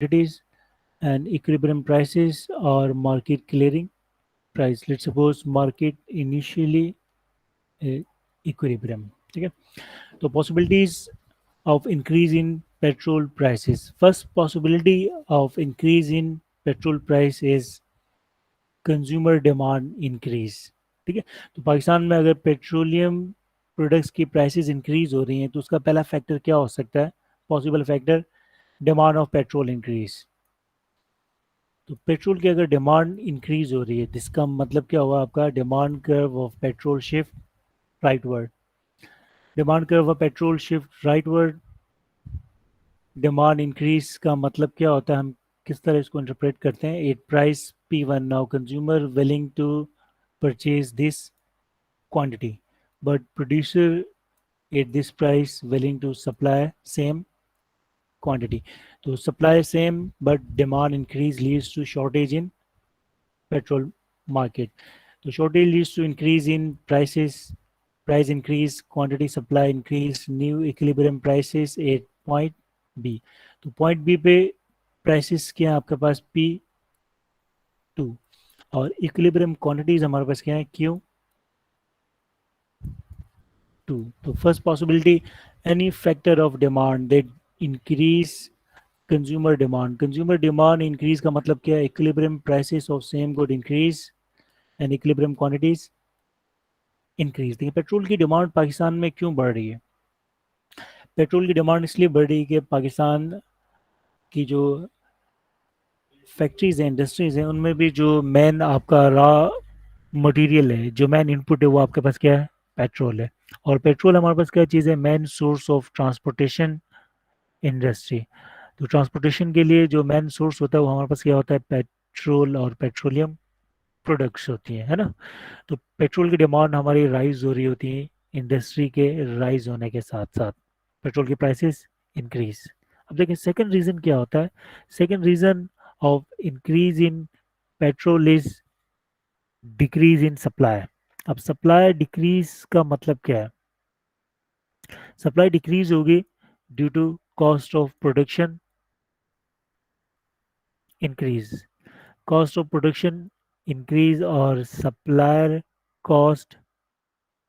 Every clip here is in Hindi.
commodities and equilibrium prices or market clearing price. Let's suppose market initially uh, equilibrium. ठीक है, तो possibilities of increase in petrol prices. First possibility of increase in petrol price is consumer demand increase. ठीक है, तो पाकिस्तान में अगर पेट्रोलियम प्रोडक्ट्स की प्राइसेस इंक्रीज हो रही हैं तो उसका पहला फैक्टर क्या हो सकता है? Possible factor, demand of petrol increase. तो पेट्रोल की अगर डिमांड इंक्रीज हो रही है, जिसका मतलब क्या हुआ? आपका demand curve of petrol shift rightward. Demand curve of petrol shift rightward, demand increase का मतलब क्या होता है? हम किस तरह इसको इंटरप्रेट करते हैं? At price P1, now consumer willing to purchase this quantity, but producer at this price willing to supply same quantity. तो supply same but demand increase leads to shortage in petrol market. तो shortage leads to increase in prices, price increase, quantity supply increase, new equilibrium prices at point B. तो point B पे prices क्या है आपके पास? P2 और equilibrium quantities हमारे पास क्या है? Q2. तो first possibility, any factor of demand that increase consumer demand increase का मतलब क्या है? equilibrium prices of same good increase and equilibrium quantities increase. देखिए पेट्रोल की डिमांड पाकिस्तान में क्यों बढ़ रही है? पेट्रोल की डिमांड इसलिए बढ़ रही है कि पाकिस्तान की जो फैक्ट्रीज हैं, इंडस्ट्रीज हैं, उनमें भी जो मेन आपका रॉ मटेरियल है, जो मेन इनपुट है, वो आपके पास क्या है? पेट्रोल है। और पेट्रोल हमारे पास क्या चीज़ है? Main source of transportation industry. तो ट्रांसपोर्टेशन के लिए जो मेन सोर्स होता है वो हमारे पास क्या होता है? पेट्रोल और पेट्रोलियम प्रोडक्ट्स होती हैं, है ना। तो पेट्रोल की डिमांड हमारी राइज हो रही होती है इंडस्ट्री के राइज होने के साथ साथ, पेट्रोल की प्राइसेस इंक्रीज। अब देखिए सेकंड रीजन क्या होता है? Second reason of increase in petrol is decrease in supply. अब सप्लाई डिक्रीज का मतलब क्या है? सप्लाई डिक्रीज होगी due to cost of production increase. Cost of production increase और सप्लायर कॉस्ट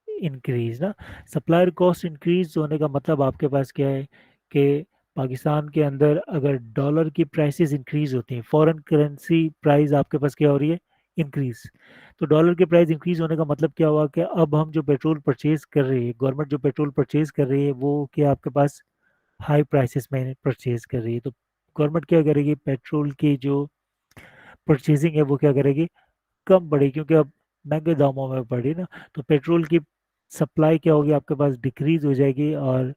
इंक्रीज ना। सप्लायर कॉस्ट इंक्रीज होने का मतलब आपके पास क्या है कि पाकिस्तान के अंदर अगर डॉलर की प्राइसेस इंक्रीज होती हैं, फॉरेन करेंसी प्राइस आपके पास क्या हो रही है? इंक्रीज। तो डॉलर के प्राइस इंक्रीज होने का मतलब क्या हुआ कि अब हम जो पेट्रोल परचेज कर रहे हैं, गवर्नमेंट जो पेट्रोल परचेज कर रही है वो क्या आपके पास हाई प्राइसेस में परचेज कर रही है। तो गवर्नमेंट क्या करेगी? पेट्रोल की जो परचेजिंग है वो क्या करेगी? कम बढ़ी, क्योंकि अब महंगे दामों में पड़ी ना। तो पेट्रोल की सप्लाई क्या होगी? आपके पास डिक्रीज हो जाएगी और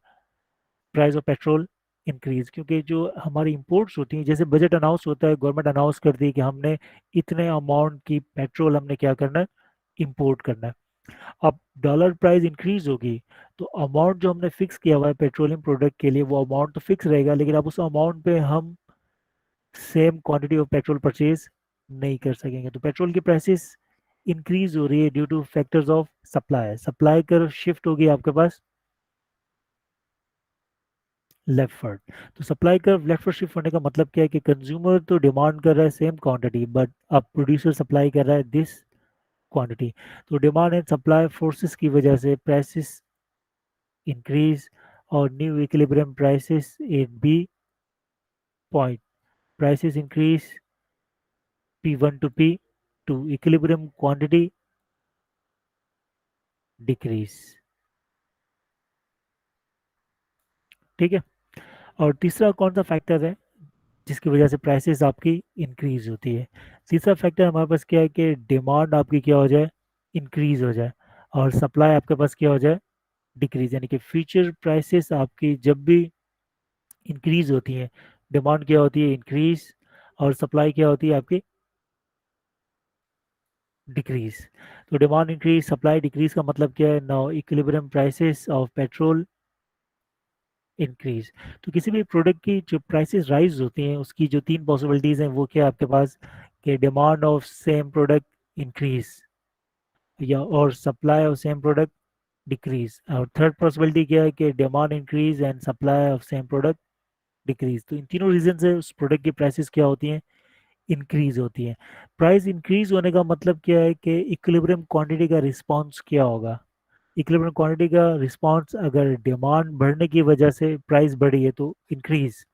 प्राइस ऑफ पेट्रोल इंक्रीज। क्योंकि जो हमारी इंपोर्ट्स होती हैं, जैसे बजट अनाउंस होता है, गवर्नमेंट अनाउंस करती है कि हमने इतने अमाउंट की पेट्रोल हमने क्या करना है? इंपोर्ट करना है। अब डॉलर प्राइस इंक्रीज होगी तो अमाउंट जो हमने फिक्स किया हुआ है पेट्रोलियम प्रोडक्ट के लिए, वो अमाउंट तो फिक्स रहेगा, लेकिन अब उस अमाउंट पे हम same quantity of petrol purchase नहीं कर सकेंगे। तो पेट्रोल की प्राइसेस इंक्रीज हो रही है due two factors of supply. Supply कर शिफ्ट होगी आपके पास लेफ्टवर्ड। तो सप्लाई कर्व लेफ्टवर्ड शिफ्ट होने का मतलब क्या है कि कंज्यूमर तो डिमांड कर रहा है सेम क्वांटिटी, बट अब प्रोड्यूसर सप्लाई कर रहा है दिस क्वांटिटी। तो डिमांड एंड सप्लाई फोर्सेस की वजह से प्राइसेस इंक्रीज और new equilibrium prices at B point. prices increase P1 to P2, equilibrium quantity decrease। ठीक है, और तीसरा कौन सा फैक्टर है जिसकी वजह से प्राइसेस आपकी इंक्रीज होती है? तीसरा फैक्टर हमारे पास क्या है कि डिमांड आपकी क्या हो जाए? इंक्रीज हो जाए और सप्लाई आपके पास क्या हो जाए? डिक्रीज। यानी कि फ्यूचर प्राइसेस आपकी जब भी इंक्रीज होती हैं, डिमांड क्या होती है? इंक्रीज, और सप्लाई क्या होती है आपकी? डिक्रीज। तो डिमांड इंक्रीज, सप्लाई डिक्रीज का मतलब क्या है? Now equilibrium prices of petrol increase. तो किसी भी प्रोडक्ट की जो प्राइसेस राइज होती हैं उसकी जो तीन पॉसिबिलिटीज हैं वो क्या है आपके पास? कि demand of same product increase, या और supply of same product decrease, और थर्ड पॉसिबिलिटी क्या है कि demand increase and supply of same product decrease. तो इन तीनों रीजन से उस प्रोडक्ट की प्राइसेस क्या होती हैं, इंक्रीज होती हैं। प्राइस इंक्रीज होने का मतलब क्या है कि इक्विलिब्रियम क्वांटिटी का रिस्पांस क्या होगा। इक्विलिब्रियम क्वांटिटी का रिस्पांस, अगर डिमांड बढ़ने की वजह से प्राइस बढ़ी है तो इंक्रीज,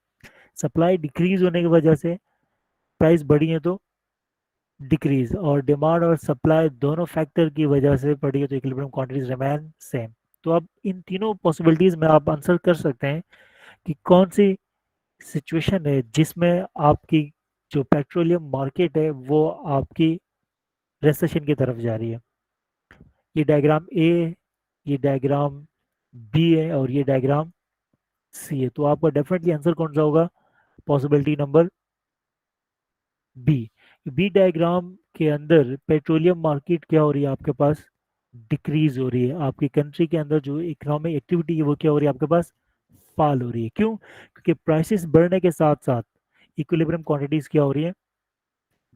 सप्लाई डिक्रीज होने की वजह से प्राइस बढ़ी है तो डिक्रीज, और डिमांड और सप्लाई दोनों फैक्टर की वजह से बढ़ी है तो इक्विलिब्रियम क्वांटिटीज रिमेन सेम। तो अब इन तीनों पॉसिबिलिटीज में आप आंसर कर सकते हैं कि कौन सी सिचुएशन है जिसमें आपकी जो पेट्रोलियम मार्केट है वो आपकी रेसेशन की तरफ जा रही है। ये डायग्राम ए, ये डायग्राम बी है और ये डायग्राम सी है। तो आपका डेफिनेटली आंसर कौन सा होगा, possibility number B. B diagram के अंदर पेट्रोलियम मार्केट क्या हो रही है आपके पास, डिक्रीज हो रही है। आपकी कंट्री के अंदर जो इकोनॉमिक एक्टिविटी है वो क्या हो रही है आपके पास, फॉल हो रही है। क्यों, क्योंकि प्राइसेस बढ़ने के साथ साथ इक्विलिब्रियम क्वांटिटीज क्या हो रही है,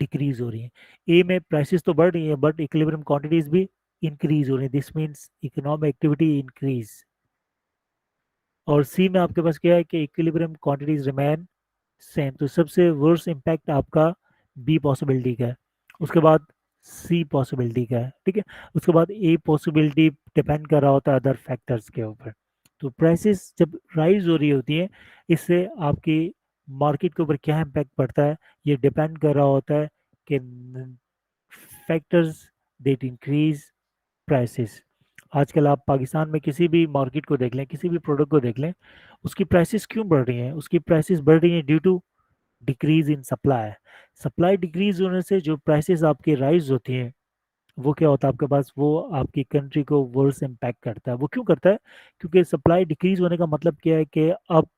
डिक्रीज हो रही है। ए में प्राइसेस तो बढ़ रही है बट इक्विलिब्रियम क्वांटिटीज भी इंक्रीज हो रही है, this means economic activity increase. और सी में आपके पास क्या है कि इक्विलिब्रियम क्वांटिटीज रिमेन सेम। तो सबसे वर्स्ट इम्पैक्ट आपका बी पॉसिबिलिटी का है, उसके बाद सी पॉसिबिलिटी का है, ठीक है। उसके बाद ए पॉसिबिलिटी डिपेंड कर रहा होता है अदर फैक्टर्स के ऊपर। तो प्राइसेस जब राइज हो रही होती है, इससे आपकी मार्केट के ऊपर क्या इम्पैक्ट पड़ता है, ये डिपेंड कर रहा होता है कि फैक्टर्स दैट इंक्रीज प्राइसेस। आजकल आप पाकिस्तान में किसी भी मार्केट को देख लें, किसी भी प्रोडक्ट को देख लें, उसकी प्राइसेस क्यों बढ़ रही हैं, उसकी प्राइसेस बढ़ रही हैं due to decrease in supply. Supply decrease होने से जो प्राइसेस आपकी राइज होती हैं वो क्या होता है आपके पास, वो आपकी कंट्री को वर्स इम्पैक्ट करता है। वो क्यों करता है, क्योंकि सप्लाई डिक्रीज होने का मतलब क्या है कि अब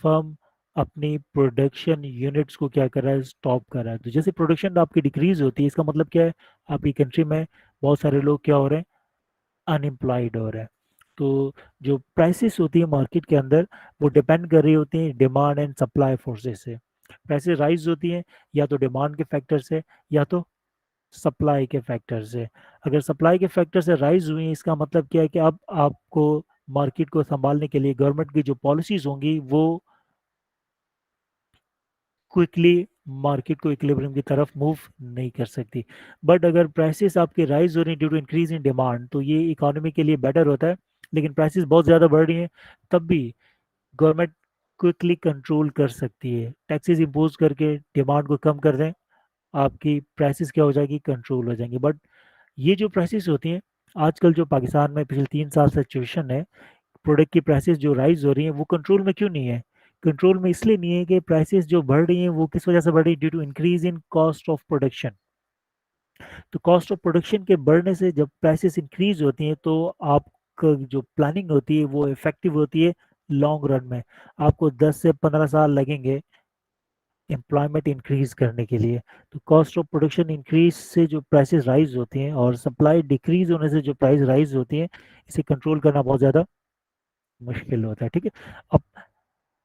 फर्म अपनी प्रोडक्शन यूनिट्स को क्या कर रहा है, स्टॉप कर रहा है। तो जैसे प्रोडक्शन आपकी डिक्रीज होती है, इसका मतलब क्या है, आपकी कंट्री में बहुत सारे लोग क्या हो रहे हैं, अनएम्प्लॉयड हो रहे हैं। तो जो प्राइसेस होती है मार्केट के अंदर वो डिपेंड कर रही होती हैं डिमांड एंड सप्लाई फोर्सेस से। प्राइसेस राइज होती हैं या तो डिमांड के फैक्टर से या तो सप्लाई के फैक्टर से। अगर सप्लाई के फैक्टर से राइज हुई है, इसका मतलब क्या है कि अब आपको मार्केट को संभालने के लिए गवर्नमेंट की जो पॉलिसीज होंगी वो क्विकली मार्केट को इक्विलिब्रियम की तरफ मूव नहीं कर सकती। बट अगर प्राइसेस आपके राइज हो रही हैं due to increase in demand तो ये इकोनॉमी के लिए बेटर होता है। लेकिन प्राइसेस बहुत ज़्यादा बढ़ रही हैं तब भी गवर्नमेंट क्विकली कंट्रोल कर सकती है, टैक्सेस इम्पोज करके डिमांड को कम कर दें, आपकी प्राइसेस क्या हो जाएगी, कंट्रोल हो जाएंगी। बट ये जो प्राइसेस होती हैं आजकल जो पाकिस्तान में पिछले 3 साल सिचुएशन है, प्रोडक्ट की प्राइसेस जो राइज हो रही हैं वो कंट्रोल में क्यों नहीं है, कंट्रोल में इसलिए नहीं है कि प्राइसेस जो बढ़ रही हैं वो किस वजह से बढ़ रही है, due to increase in cost of production. तो कॉस्ट ऑफ प्रोडक्शन के बढ़ने से जब प्राइसेस इंक्रीज होती हैं तो आपका जो प्लानिंग होती है वो इफेक्टिव होती है लॉन्ग रन में। आपको 10 से 15 साल लगेंगे एम्प्लॉयमेंट इंक्रीज करने के लिए। तो कॉस्ट ऑफ प्रोडक्शन इंक्रीज से जो प्राइसेस राइज होती हैं और सप्लाई डिक्रीज होने से जो प्राइस राइज होती हैं, इसे कंट्रोल करना बहुत ज़्यादा मुश्किल होता है, ठीक है। अब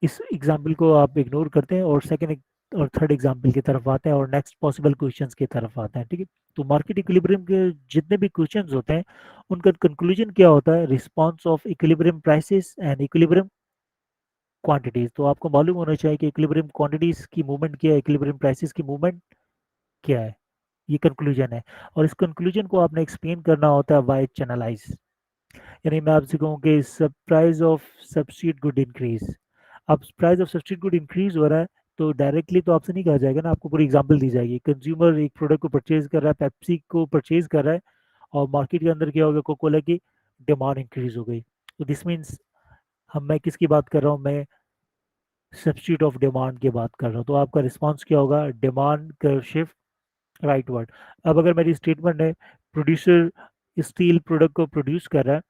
इस एग्जाम्पल को आप इग्नोर करते हैं और सेकंड और थर्ड एग्जाम्पल की तरफ आते हैं और नेक्स्ट पॉसिबल क्वेश्चंस की तरफ आते हैं, ठीक है। तो मार्केट इक्विलिब्रियम के जितने भी क्वेश्चंस होते हैं उनका कंक्लूजन क्या होता है, response of equilibrium prices and equilibrium quantities. तो आपको मालूम होना चाहिए कि इक्विलिब्रियम क्वांटिटीज की मूवमेंट क्या है, इक्विलिब्रियम प्राइसेस की मूवमेंट क्या है। ये कंक्लूजन है और इस कंक्लूजन को आपने एक्सप्लेन करना होता है वाई चैनलाइज। यानी मैं आपसे कहूँ कि price of substitute good increase, अब price of substitute good increase हो रहा है तो डायरेक्टली तो आपसे नहीं कहा जाएगा ना, आपको पूरी एग्जांपल दी जाएगी। कंज्यूमर एक प्रोडक्ट को परचेज कर रहा है, पेप्सी को परचेज कर रहा है और मार्केट के अंदर क्या हो गया, कोको कोला की डिमांड इंक्रीज हो गई। तो दिस मीन्स हम मैं किसकी बात कर रहा हूँ, मैं सब्स्टिट्यूट ऑफ डिमांड की बात कर रहा हूँ। तो आपका रिस्पॉन्स क्या होगा, demand curve shift, right word. अब अगर मेरी स्टेटमेंट है प्रोड्यूसर स्टील प्रोडक्ट को प्रोड्यूस कर रहा है,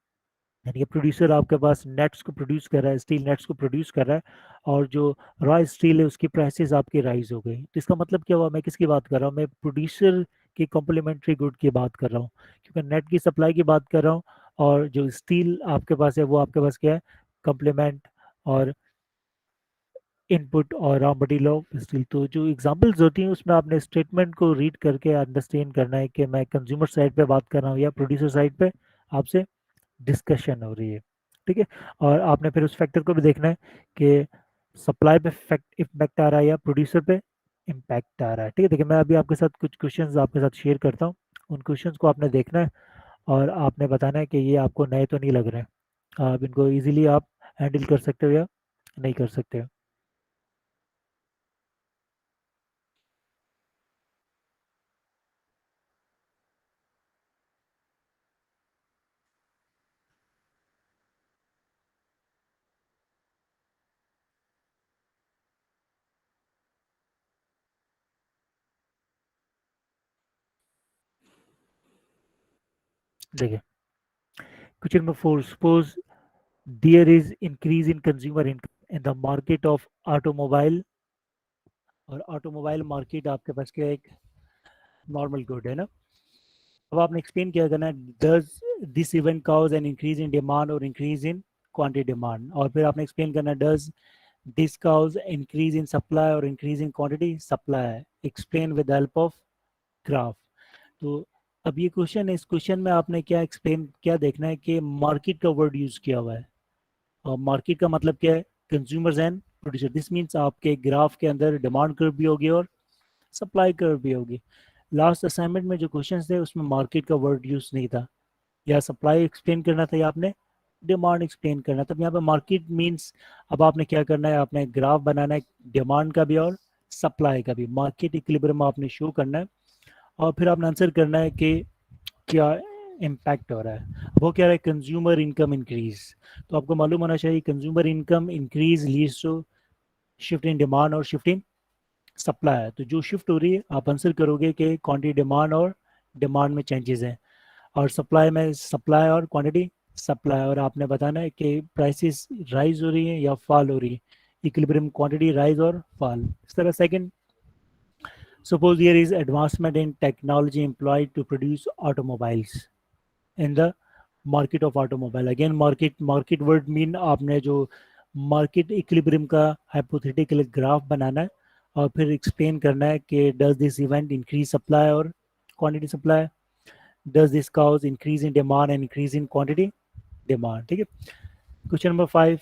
यानी कि प्रोड्यूसर आपके पास नेट्स को प्रोड्यूस कर रहा है, स्टील नेट्स को प्रोड्यूस कर रहा है और जो रॉ स्टील है उसकी प्राइसेस आपकी राइज हो गई। तो इसका मतलब क्या हुआ, मैं किसकी बात कर रहा हूँ, मैं प्रोड्यूसर की कॉम्प्लीमेंट्री गुड की बात कर रहा हूँ, क्योंकि नेट की सप्लाई की बात कर रहा हूँ और जो स्टील आपके पास है वो आपके पास क्या है, कॉम्प्लीमेंट और इनपुट और रॉ मटेरियल ऑफ स्टील। तो जो एग्जांपल्स होती हैं उसमें आपने स्टेटमेंट को रीड करके अंडरस्टैंड करना है कि मैं कंज्यूमर साइड पे बात कर रहा हूँ या प्रोड्यूसर साइड पे आपसे डिस्कशन हो रही है, ठीक है। और आपने फिर उस फैक्टर को भी देखना है कि सप्लाई पे इम्पैक्ट आ रहा है या प्रोड्यूसर पे इम्पैक्ट आ रहा है। ठीक है, देखिए मैं अभी आपके साथ कुछ क्वेश्चंस आपके साथ शेयर करता हूँ। उन क्वेश्चंस को आपने देखना है और आपने बताना है कि ये आपको नए तो नहीं लग रहे हैं, आप इनको इजीली आप हैंडल कर सकते हो या नहीं कर सकते हो। देखिए question number 4, suppose there is increase in consumer income in the market of automobile, और ऑटोमोबाइल मार्केट आपके पास क्या है, एक नॉर्मल गुड है ना। अब आपने एक्सप्लेन किया करना, does this event cause an increase in demand और इंक्रीज इन क्वांटिटी डिमांड, और फिर आपने एक्सप्लेन करना, does this cause increase in supply और increase in quantity supply, explain with help of graph. तो अब ये क्वेश्चन है, इस क्वेश्चन में आपने क्या एक्सप्लेन क्या देखना है कि मार्केट का वर्ड यूज किया हुआ है, और मार्केट का मतलब क्या है, consumers and producer. This means आपके ग्राफ के अंदर डिमांड कर्व भी होगी और सप्लाई कर्व भी होगी। लास्ट असाइनमेंट में जो क्वेश्चन थे उसमें मार्केट का वर्ड यूज नहीं था, या सप्लाई एक्सप्लेन करना था या आपने डिमांड एक्सप्लेन करना था। अब यहाँ पे मार्केट मीन्स अब आपने क्या करना है, आपने ग्राफ बनाना है डिमांड का भी और सप्लाई का भी, मार्केट इक्विलिब्रियम आपने शो करना है, और फिर आपने आंसर करना है कि क्या इम्पैक्ट हो रहा है। वो क्या है, कंज्यूमर इनकम इंक्रीज। तो आपको मालूम होना चाहिए consumer income increase leads to shift in demand और शिफ्ट इन सप्लाई है। तो जो शिफ्ट हो रही है आप आंसर करोगे कि क्वांटिटी डिमांड और डिमांड में चेंजेस हैं, और सप्लाई में सप्लाई और क्वांटिटी सप्लाई, और आपने बताना है कि प्राइसेस राइज हो रही है या फॉल हो रही है, इक्विलिब्रियम क्वांटिटी राइज और फॉल। इस तरह second, suppose there is advancement in technology employed to produce automobiles in the market of automobile. Again market, market word mean आपने जो मार्केट इक्विलिब्रियम का हाइपोथेटिकल ग्राफ बनाना है, और फिर एक्सप्लेन करना है कि does this event increase supply और quantity supply, does this cause increase in demand and increase in quantity demand. ठीक है, question number 5,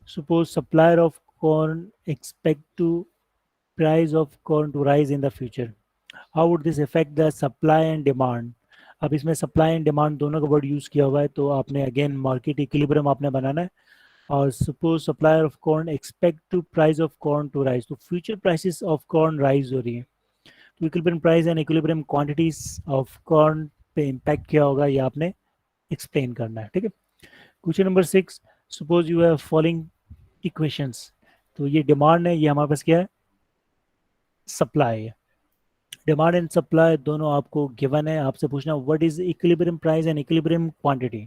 suppose supplier of corn expect to price of corn to rise in the future, how would this affect the supply and demand. अब इसमें सप्लाई एंड डिमांड दोनों का वर्ड यूज किया हुआ है, तो आपने अगेन मार्केट इक्विलिब्रियम आपने बनाना है, और suppose supplier of corn expect to price of corn to rise, तो future prices of corn rise हो रही है, तो equilibrium price and equilibrium quantities of corn पे इम्पैक्ट क्या होगा ये आपने एक्सप्लेन करना है। ठीक है, question number 6, suppose you have following equations, तो ये डिमांड है, ये हमारे पास क्या है, सप्लाई है। डिमांड एंड सप्लाई दोनों आपको गिवन है, आपसे पूछना what is equilibrium price and equilibrium quantity.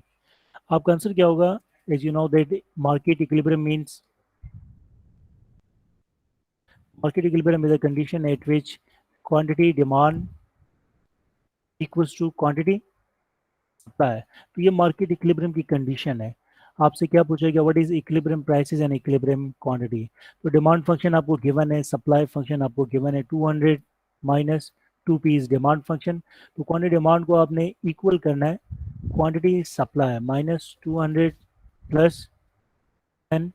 आपका आंसर क्या होगा, as you know that market equilibrium means, market equilibrium is a condition at which quantity demand equals to quantity supply। तो ये मार्केट इक्विलिब्रियम की कंडीशन है। आपसे क्या पूछेगा, what is equilibrium prices and equilibrium quantity. तो डिमांड फंक्शन आपको गिवन है, सप्लाई फंक्शन आपको गिवन है, 200 minus 2p is demand function. तो क्वांटिटी डिमांड को आपने इक्वल करना है quantity supply minus 200 plus 10p,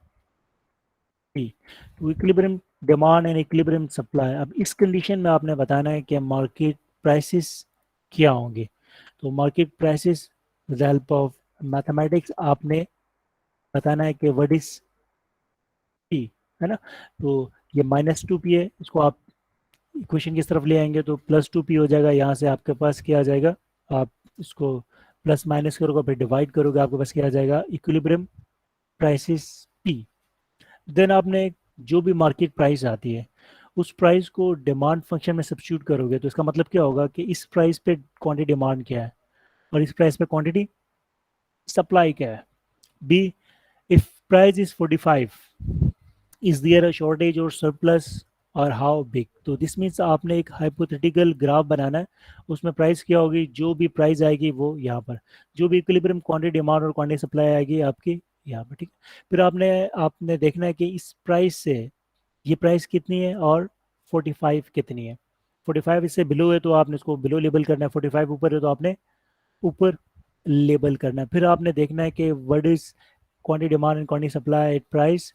तो equilibrium demand and equilibrium supply. अब इस कंडीशन में आपने बताना है कि मार्केट प्राइसेस क्या होंगे। तो market prices with help of mathematics आपने बताना है कि व्हाट इज पी, है ना। तो ये -2p है, इसको आप इक्वेशन की तरफ ले आएंगे तो +2p हो जाएगा। यहाँ से आपके पास क्या आ जाएगा, आप इसको प्लस माइनस करोगे फिर डिवाइड करोगे, आपके पास क्या आ जाएगा, इक्विलिब्रियम प्राइसेस पी। देन आपने जो भी मार्केट प्राइस आती है उस प्राइस को डिमांड फंक्शन में सब्स्टिट्यूट करोगे, तो इसका मतलब क्या होगा कि इस प्राइस पे क्वांटिटी डिमांड क्या है और इस प्राइस पे क्वांटिटी सप्लाई क्या है। B, if price is 45, is there a shortage और सरप्लस और हाउ बिग। तो दिस मीन्स आपने एक हाइपोथेटिकल ग्राफ बनाना है, उसमें प्राइस क्या होगी, जो भी प्राइस आएगी वो यहाँ पर, जो भी इक्विलिब्रियम क्वांटिटी डिमांड और क्वांटिटी सप्लाई आएगी आपकी यहाँ पर। ठीक है, फिर आपने आपने देखना है कि इस प्राइस से ये प्राइस कितनी है और 45 कितनी है। 45 इससे बिलो है तो आपने इसको बिलो लेबल करना है, 45 ऊपर है तो आपने ऊपर लेबल करना है। फिर आपने देखना है कि what is quantity demand and quantity supply at price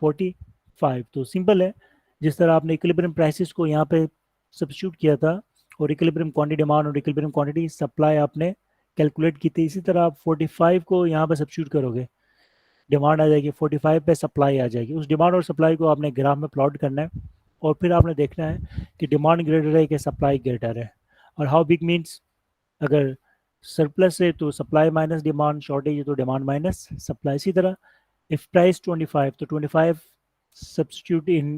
45, 5। तो सिंपल है, जिस तरह आपने इक्विलिब्रियम प्राइसेस को यहाँ पे सब्स्टिट्यूट किया था और इक्विलिब्रियम क्वांटिटी डिमांड और इक्विलिब्रियम क्वांटिटी सप्लाई आपने कैलकुलेट की थी, इसी तरह आप 45 को यहाँ पे सब्स्टिट्यूट करोगे, डिमांड आ जाएगी 45 पे, सप्लाई आ जाएगी। उस डिमांड और सप्लाई को आपने ग्राफ में प्लॉट करना है और फिर आपने देखना है कि डिमांड ग्रेटर है कि सप्लाई ग्रेटर है। और हाउ बिग मीन्स, अगर सरप्लस है तो सप्लाई माइनस डिमांड, शॉर्टेज है तो डिमांड माइनस सप्लाई। इसी तरह if price 25, तो 25 substitute in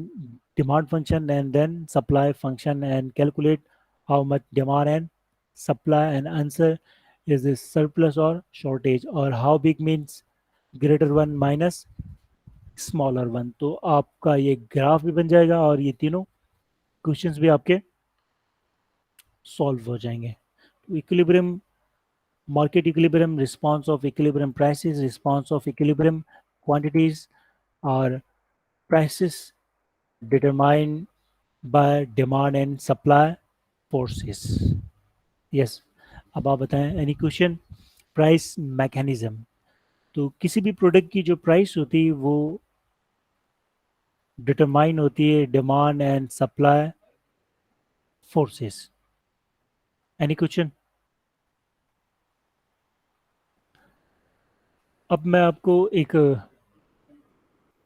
demand function and then supply function and calculate how much demand and supply, and answer is this surplus or shortage, or how big means greater one minus smaller one। तो आपका ये ग्राफ भी बन जाएगा और ये तीनों क्वेश्चंस भी आपके सॉल्व हो जाएंगे। तो equilibrium, market equilibrium, response of equilibrium prices, response of equilibrium quantities, are prices determined by demand and supply forces। yes, अब आप बताएं एनी क्वेश्चन। प्राइस मैकेनिज्म, तो किसी भी प्रोडक्ट की जो प्राइस होती है वो डिटरमाइन होती है demand and supply forces. Any question? अब मैं आपको एक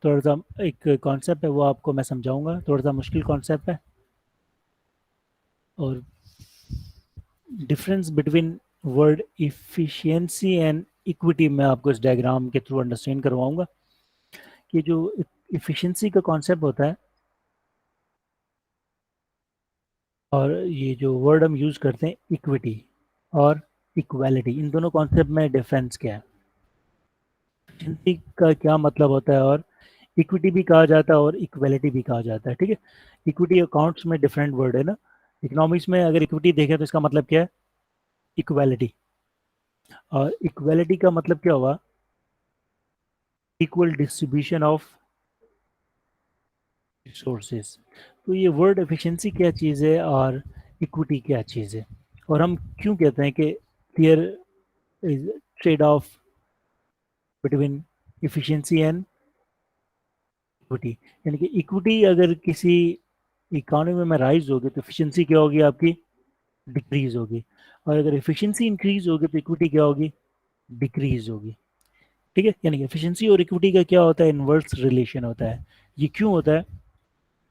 थोड़ा सा एक कॉन्सेप्ट है वो आपको मैं समझाऊंगा, थोड़ा सा मुश्किल कॉन्सेप्ट है, और difference between word efficiency and equity मैं आपको इस डायग्राम के थ्रू अंडरस्टैंड करवाऊंगा कि जो इफिशिएंसी का कॉन्सेप्ट होता है और ये जो वर्ड हम यूज करते हैं इक्विटी और इक्वालिटी, इन दोनों कॉन्सेप्ट में डिफरेंस क्या है, इफिशिएंसी का क्या मतलब होता है, और इक्विटी भी कहा जाता है और इक्वालिटी भी कहा जाता है। ठीक है, इक्विटी अकाउंट्स में डिफरेंट वर्ड है ना, इकोनॉमिक्स में अगर इक्विटी देखें तो इसका मतलब क्या है, इक्वालिटी। और इक्वालिटी का मतलब क्या हुआ, इक्वल डिस्ट्रीब्यूशन ऑफ रिसोर्सेज। तो ये वर्ड एफिशिएंसी क्या चीज़ है और इक्विटी क्या चीज़ है, और हम क्यों कहते हैं कि there is trade off between efficiency and equity. यानी कि इक्विटी अगर किसी इकोनॉमी में राइज होगी तो एफिशिएंसी क्या होगी आपकी, डिक्रीज होगी, और अगर एफिशिएंसी इंक्रीज होगी तो इक्विटी क्या होगी, डिक्रीज होगी। ठीक है, यानी कि एफिशिएंसी और इक्विटी का क्या होता है, इनवर्स रिलेशन होता है। ये क्यों होता है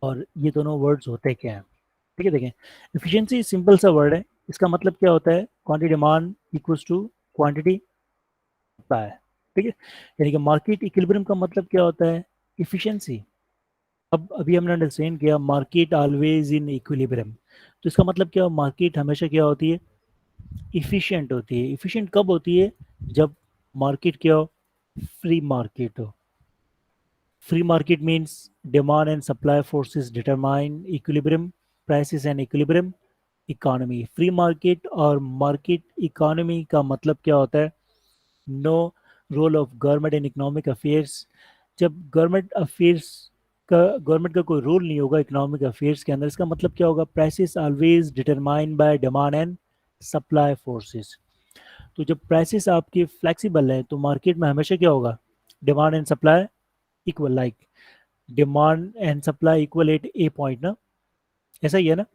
और ये दोनों वर्ड्स होते क्या हैं? ठीक है, देखें, एफिशिएंसी सिंपल सा वर्ड है, इसका मतलब क्या होता है, quantity demand equals to quantity supply. ठीक है, यानी कि मार्केट इक्विलिब्रियम का मतलब क्या होता है, इफिशिएंसी। अब अभी हमने अंडरस्टैंड किया मार्केट ऑलवेज इन इक्विलिब्रियम, तो इसका मतलब क्या, मार्केट हमेशा क्या होती है, इफिशिएंट होती है। इफिशिएंट कब होती है, जब मार्केट क्या हो, फ्री मार्केट हो। Free market means demand and supply forces determine equilibrium, prices and equilibrium economy। Free market और मार्केट इकोनॉमी का मतलब क्या होता है, no role of government in economic affairs. जब गवर्नमेंट का कोई रोल नहीं होगा इकोनॉमिक अफेयर्स के अंदर, इसका मतलब क्या होगा, prices always determined by demand and supply forces. तो जब प्राइसेस आपके फ्लेक्सिबल है तो मार्केट में हमेशा क्या होगा, demand and supply equal, like demand and supply equal at A point ना, ऐसा ही है ना।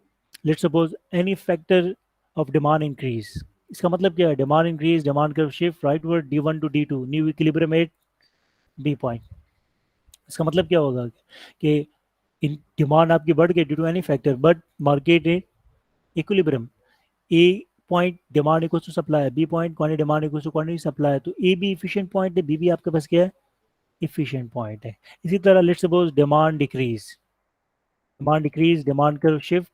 Let's suppose any factor of demand increase, इसका मतलब क्या है, demand increase, demand curve shift rightward D1 to D2, new equilibrium at B point. इसका मतलब क्या होगा कि इन डिमांड आपकी बढ़ गई due to any factor but market in equilibrium. A point demand equal to supply है, B point quantity demand equal to quantity supply है, तो ए भी इफिशिएंट पॉइंट है, बी भी आपके पास क्या है, इफिशिएंट पॉइंट है। इसी तरह let's suppose demand decrease, demand curve shift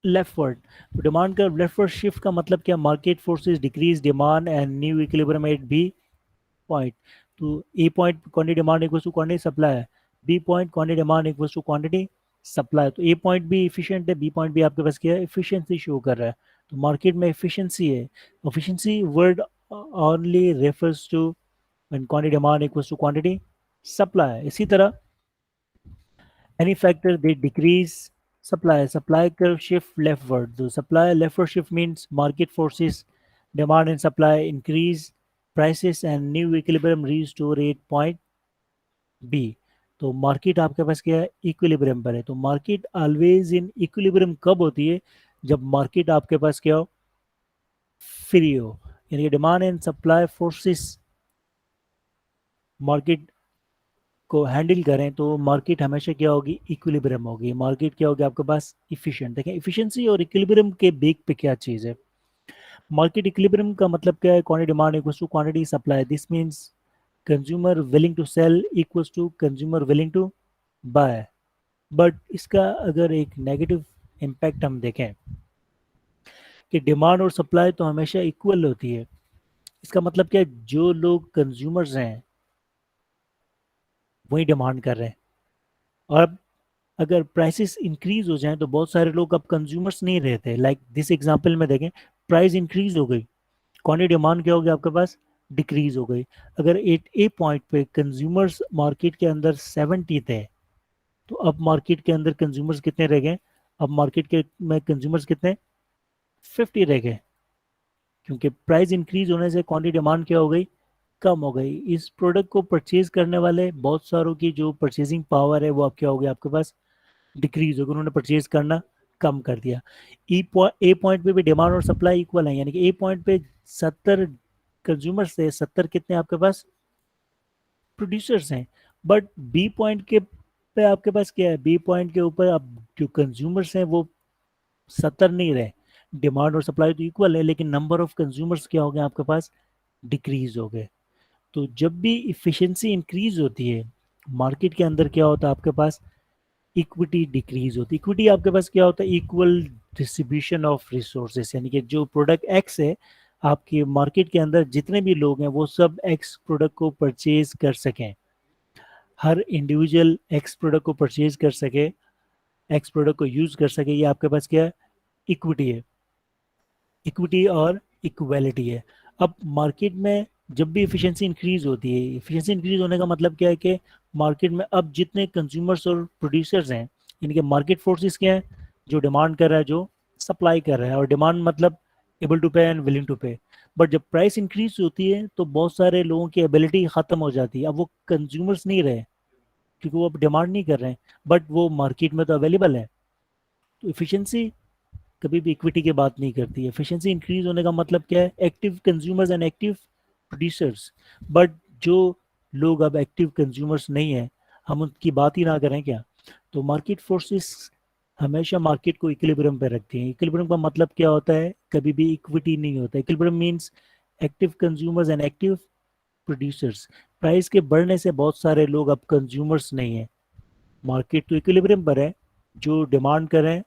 leftward. तो डिमांड कर्व लेफ्टवर्ड शिफ्ट का मतलब क्या, market forces decrease demand and new equilibrium at B point. तो A point quantity demand equals to quantity supply है, B point quantity demand equals to quantity supply. तो ए पॉइंट भी इफिशिएंट है, बी पॉइंट भी आपके पास क्या है, इफिशिएंसी शो कर रहा है। तो मार्केट में इफिशिएंसी है, efficiency word only refers to when quantity demand equals to quantity supply. इसी तरह any factor they decrease supply curve shift leftward. The supply leftward shift means market forces demand and supply increase prices and new equilibrium restore 8 point B. तो मार्केट आपके पास क्या है, इक्विलिब्रियम पर है। तो मार्केट ऑलवेज इन इक्विलिब्रियम कब होती है, जब मार्केट आपके पास क्या हो, फ्री हो, यानी कि demand and supply forces market को हैंडल करें, तो मार्केट हमेशा क्या होगी, इक्विलिब्रियम होगी। मार्केट क्या होगी आपके पास, इफिशिएंट। देखें इफिशिएंसी और इक्विलिब्रियम के बीच पे क्या चीज़ है। मार्केट इक्विलिब्रियम का मतलब क्या है, quantity demand equals to quantity supply. This means consumer willing to sell equals to consumer willing to buy. But इसका अगर एक नेगेटिव इम्पैक्ट हम देखें कि डिमांड और सप्लाई तो हमेशा इक्वल होती है। इसका मतलब क्या है, जो लोग कंज्यूमर्स हैं वही डिमांड कर रहे हैं। और अब अगर प्राइसेस इंक्रीज हो जाएं तो बहुत सारे लोग अब कंज्यूमर्स नहीं रहते। लाइक दिस एग्जांपल में देखें, प्राइस इंक्रीज हो गई, क्वांटिटी डिमांड क्या हो गया आपके पास, डिक्रीज हो गई। अगर एट ए पॉइंट पे कंज्यूमर्स मार्केट के अंदर 70 थे, तो अब मार्केट के अंदर कंज्यूमर्स कितने रह गए, अब मार्केट के में कंज्यूमर्स कितने, 50 रह गए। क्योंकि प्राइस इंक्रीज होने से क्वांटिटी डिमांड क्या हो गई, कम हो गई। इस प्रोडक्ट को परचेज करने वाले बहुत सारों की जो परचेजिंग पावर है वो अब क्या हो गया आपके पास, डिक्रीज हो गई, उन्होंने परचेज करना कम कर दिया। ए पॉइंट पे भी डिमांड और सप्लाई इक्वल है, यानी कि ए पॉइंट पे 70 कंज्यूमर से 70 कितने आपके पास प्रोड्यूसर्स हैं। बट बी पॉइंट के पे आपके पास क्या है, बी पॉइंट के ऊपर अब जो कंज्यूमर्स हैं वो 70 नहीं रहे। डिमांड और सप्लाई तो इक्वल है, लेकिन नंबर ऑफ कंज्यूमर्स क्या हो गए आपके पास, डिक्रीज हो गए। तो जब भी इफिशिएंसी इंक्रीज होती है मार्केट के अंदर क्या होता है आपके पास, इक्विटी डिक्रीज होती है। इक्विटी आपके पास क्या होता है, इक्वल डिस्ट्रीब्यूशन ऑफ रिसोर्सेस, यानी कि जो प्रोडक्ट एक्स है आपके मार्केट के अंदर जितने भी लोग हैं वो सब एक्स प्रोडक्ट को परचेज कर सकें, हर इंडिविजुअल एक्स प्रोडक्ट को परचेज कर सके, एक्स प्रोडक्ट को यूज कर सके, ये आपके पास क्या है, इक्विटी है। इक्विटी और इक्वालिटी है। अब मार्केट में जब भी इफिशिएंसी इंक्रीज होती है, इफिशिएंसी इंक्रीज होने का मतलब क्या है कि मार्केट में अब जितने कंज्यूमर्स और प्रोड्यूसर्स हैं, इनके मार्केट फोर्सेस क्या है, जो डिमांड कर रहा है, जो सप्लाई कर रहा है। और डिमांड मतलब एबल टू पे एंड विलिंग टू पे। बट जब प्राइस इंक्रीज होती है तो बहुत सारे लोगों की एबिलिटी खत्म हो जाती है, अब वो कंज्यूमर्स नहीं रहे, क्योंकि वो अब डिमांड नहीं कर रहे हैं, बट वो मार्केट में तो अवेलेबल है। तो इफिशिएंसी कभी भी इक्विटी की बात नहीं करती है। एफिशिएंसी इंक्रीज होने का मतलब क्या है, active consumers and active producers. But जो लोग अब एक्टिव कंज्यूमर्स नहीं है, हम उनकी बात ही ना करें क्या। तो मार्केट फोर्सेस हमेशा मार्केट को इक्विलिब्रियम पे रखती हैं। इक्विलिब्रियम का मतलब क्या होता है, कभी भी इक्विटी नहीं होता। Equilibrium means active consumers and active producers. Price के बढ़ने से बहुत सारे लोग अब कंज्यूमर्स नहीं है, मार्केट तो इक्विलिब्रियम पर है, जो डिमांड कर रहे हैं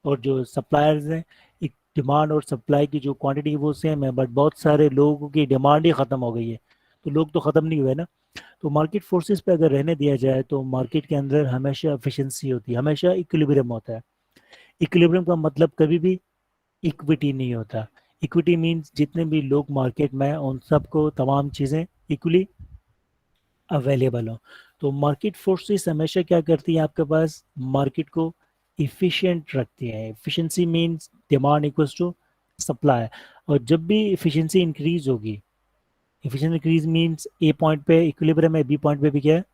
और जो सप्लायर्स हैं, एक डिमांड और सप्लाई की जो क्वांटिटी है वो सेम है, बट बहुत सारे लोगों की डिमांड ही ख़त्म हो गई है। तो लोग तो ख़त्म नहीं हुए ना। तो मार्केट फोर्सेस पे अगर रहने दिया जाए तो मार्केट के अंदर हमेशा एफिशिएंसी होती है, हमेशा इक्विलिब्रियम होता है। इक्विलिब्रियम का मतलब कभी भी इक्विटी नहीं होता। इक्विटी मीन्स जितने भी लोग मार्केट में हैं उन सबको तमाम चीज़ें इक्वली अवेलेबल हो। तो मार्केट फोर्सेस हमेशा क्या करती है आपके पास, मार्केट को इफिशिएंट रखती है। Efficiency means demand equals to supply. और जब भी इफिशिएंसी इंक्रीज होगी, efficiency increase means A point पे इक्विलिब्रियम है, बी पॉइंट पे भी क्या है,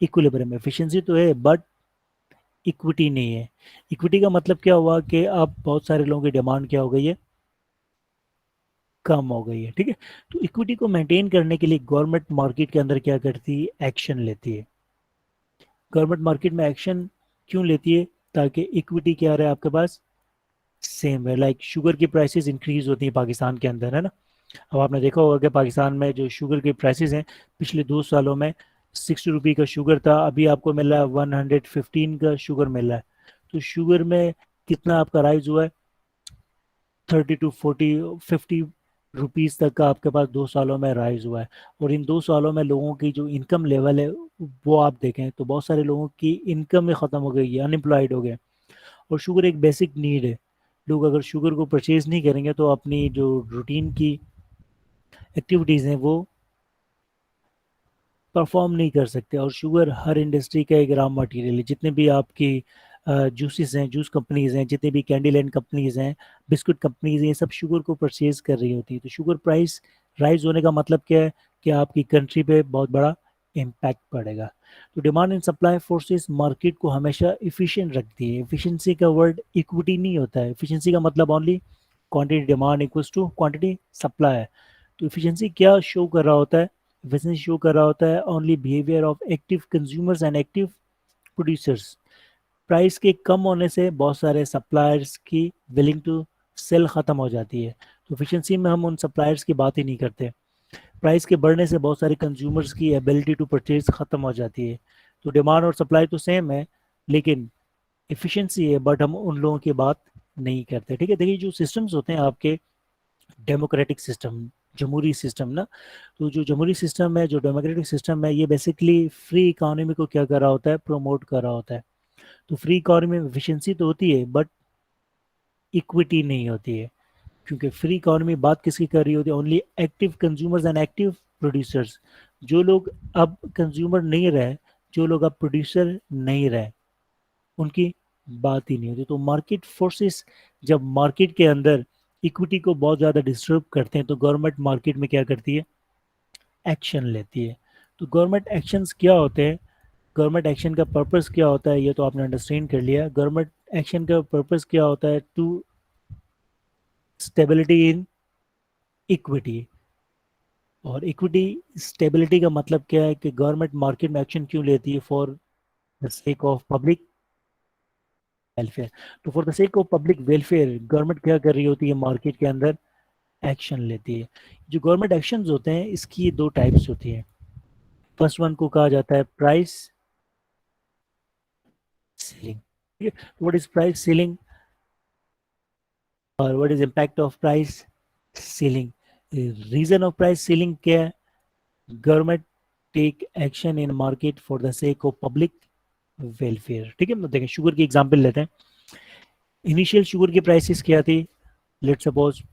इक्विलिब्रियम। एफिशिएंसी तो है बट इक्विटी नहीं है। इक्विटी का मतलब क्या हुआ कि अब बहुत सारे लोगों की डिमांड क्या हो गई है, कम हो गई है। ठीक है। तो इक्विटी को मेंटेन करने के लिए गवर्नमेंट मार्केट के अंदर क्या करती है, एक्शन लेती है। गवर्नमेंट मार्केट में एक्शन क्यों लेती है, ताकि इक्विटी क्या रहे आपके पास, सेम है। लाइक शुगर की प्राइसेस इंक्रीज होती है पाकिस्तान के अंदर, है ना। अब आपने देखा होगा कि पाकिस्तान में जो शुगर की प्राइसेस हैं, पिछले 2 सालों में 60 रुपये का शुगर था, अभी आपको मिल रहा है 115 का शुगर मिल रहा है। तो शुगर में कितना आपका राइज हुआ है, 30 to 40 50 रुपीज़ तक का आपके पास 2 सालों में राइज हुआ है। और इन 2 सालों में लोगों की जो इनकम लेवल है वो आप देखें तो बहुत सारे लोगों की इनकम ही ख़त्म हो गई है, अनएम्प्लॉयड हो गए। और शुगर एक बेसिक नीड है। लोग अगर शुगर को परचेज नहीं करेंगे तो अपनी जो रूटीन की एक्टिविटीज़ हैं वो परफॉर्म नहीं कर सकते। और शुगर हर इंडस्ट्री का एक रॉ मटेरियल है। जितने भी आपकी जूसेस हैं, जूस कंपनीज हैं, जितने भी कैंडी लैंड कंपनीज हैं, बिस्कुट कंपनीज हैं, ये सब शुगर को परचेज कर रही होती है। तो शुगर प्राइस राइज होने का मतलब क्या है कि आपकी कंट्री पे बहुत बड़ा इम्पैक्ट पड़ेगा। तो demand and supply forces market को हमेशा इफिशिएंट रखती है। इफिशिएंसी का वर्ड इक्विटी नहीं होता है। इफिशिएंसी का मतलब only quantity demand equals to quantity supply है। तो इफिशिएंसी क्या शो कर रहा होता है? इफिशिएंसी शो कर रहा होता है only behaviour of active consumers and active producers. Price के कम होने से बहुत सारे सप्लायर्स की विलिंग टू सेल खत्म हो जाती है। तो इफिशिएंसी में हम उन सप्लायर्स की बात ही नहीं करते। प्राइस के बढ़ने से बहुत सारे कंज्यूमर्स की एबिलिटी टू परचेज खत्म हो जाती है। तो डिमांड और सप्लाई तो सेम है, लेकिन इफिशिएंसी है, बट हम उन लोगों की बात नहीं करते। ठीक है, देखिए जो सिस्टम्स होते हैं आपके, डेमोक्रेटिक सिस्टम, जमहूरी सिस्टम ना, तो जो जमहूरी सिस्टम है, जो डेमोक्रेटिक सिस्टम है, ये बेसिकली फ्री इकोनॉमी को क्या कर रहा होता है? प्रमोट कर रहा होता है। तो फ्री इकोनॉमी में एफिशिएंसी तो होती है, बट इक्विटी नहीं होती है। क्योंकि फ्री इकोनॉमी बात किसकी कर रही होती है? Only active consumers and active producers. जो लोग अब कंज्यूमर नहीं रहे, जो लोग अब प्रोड्यूसर नहीं रहे, उनकी बात ही नहीं होती। तो मार्केट फोर्सेस जब मार्केट के अंदर इक्विटी को बहुत ज़्यादा डिस्टर्ब करते हैं, तो गवर्नमेंट मार्केट में क्या करती है? एक्शन लेती है। तो गवर्नमेंट एक्शंस क्या होते हैं? गवर्नमेंट एक्शन का पर्पस क्या होता है, ये तो आपने अंडरस्टैंड कर लिया। गवर्नमेंट एक्शन का पर्पस क्या होता है? To stability in equity. और इक्विटी स्टेबिलिटी का मतलब क्या है? कि गवर्नमेंट मार्केट में एक्शन क्यों लेती है? For the sake of public welfare. तो for the sake of public welfare government क्या कर रही होती है? मार्केट के अंदर एक्शन लेती है। जो गवर्नमेंट एक्शंस होते हैं, इसकी दो टाइप्स होती है। फर्स्ट वन को कहा जाता है प्राइस सीलिंग। ठीक है, व्हाट इज प्राइस सीलिंग और what is impact of price ceiling? Reason of price ceiling क्या है? Government take action in market for the sake of public welfare. ठीक है, तो देखें शुगर की एग्जांपल लेते हैं। इनिशियल शुगर की प्राइसेस क्या थी? लेट सपोज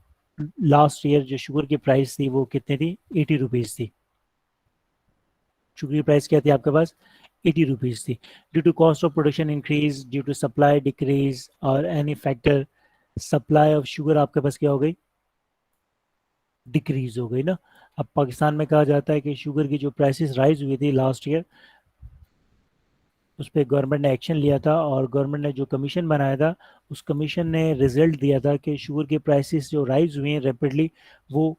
लास्ट ईयर जो शुगर की प्राइस थी वो कितनी थी? 80 रुपीज थी। शुगर की प्राइस क्या थी आपके पास? 80 रुपीज थी। Due to cost of production increase, due to supply decrease और any factor, supply of sugar आपके पास क्या हो गई? डिक्रीज हो गई ना। अब पाकिस्तान में कहा जाता है कि शुगर की जो प्राइसेस राइज हुई थी लास्ट ईयर, उस पर गवर्नमेंट ने एक्शन लिया था, और गवर्नमेंट ने जो कमीशन बनाया था, उस कमीशन ने रिजल्ट दिया था कि शुगर के प्राइसेस जो राइज हुए हैं रैपिडली, वो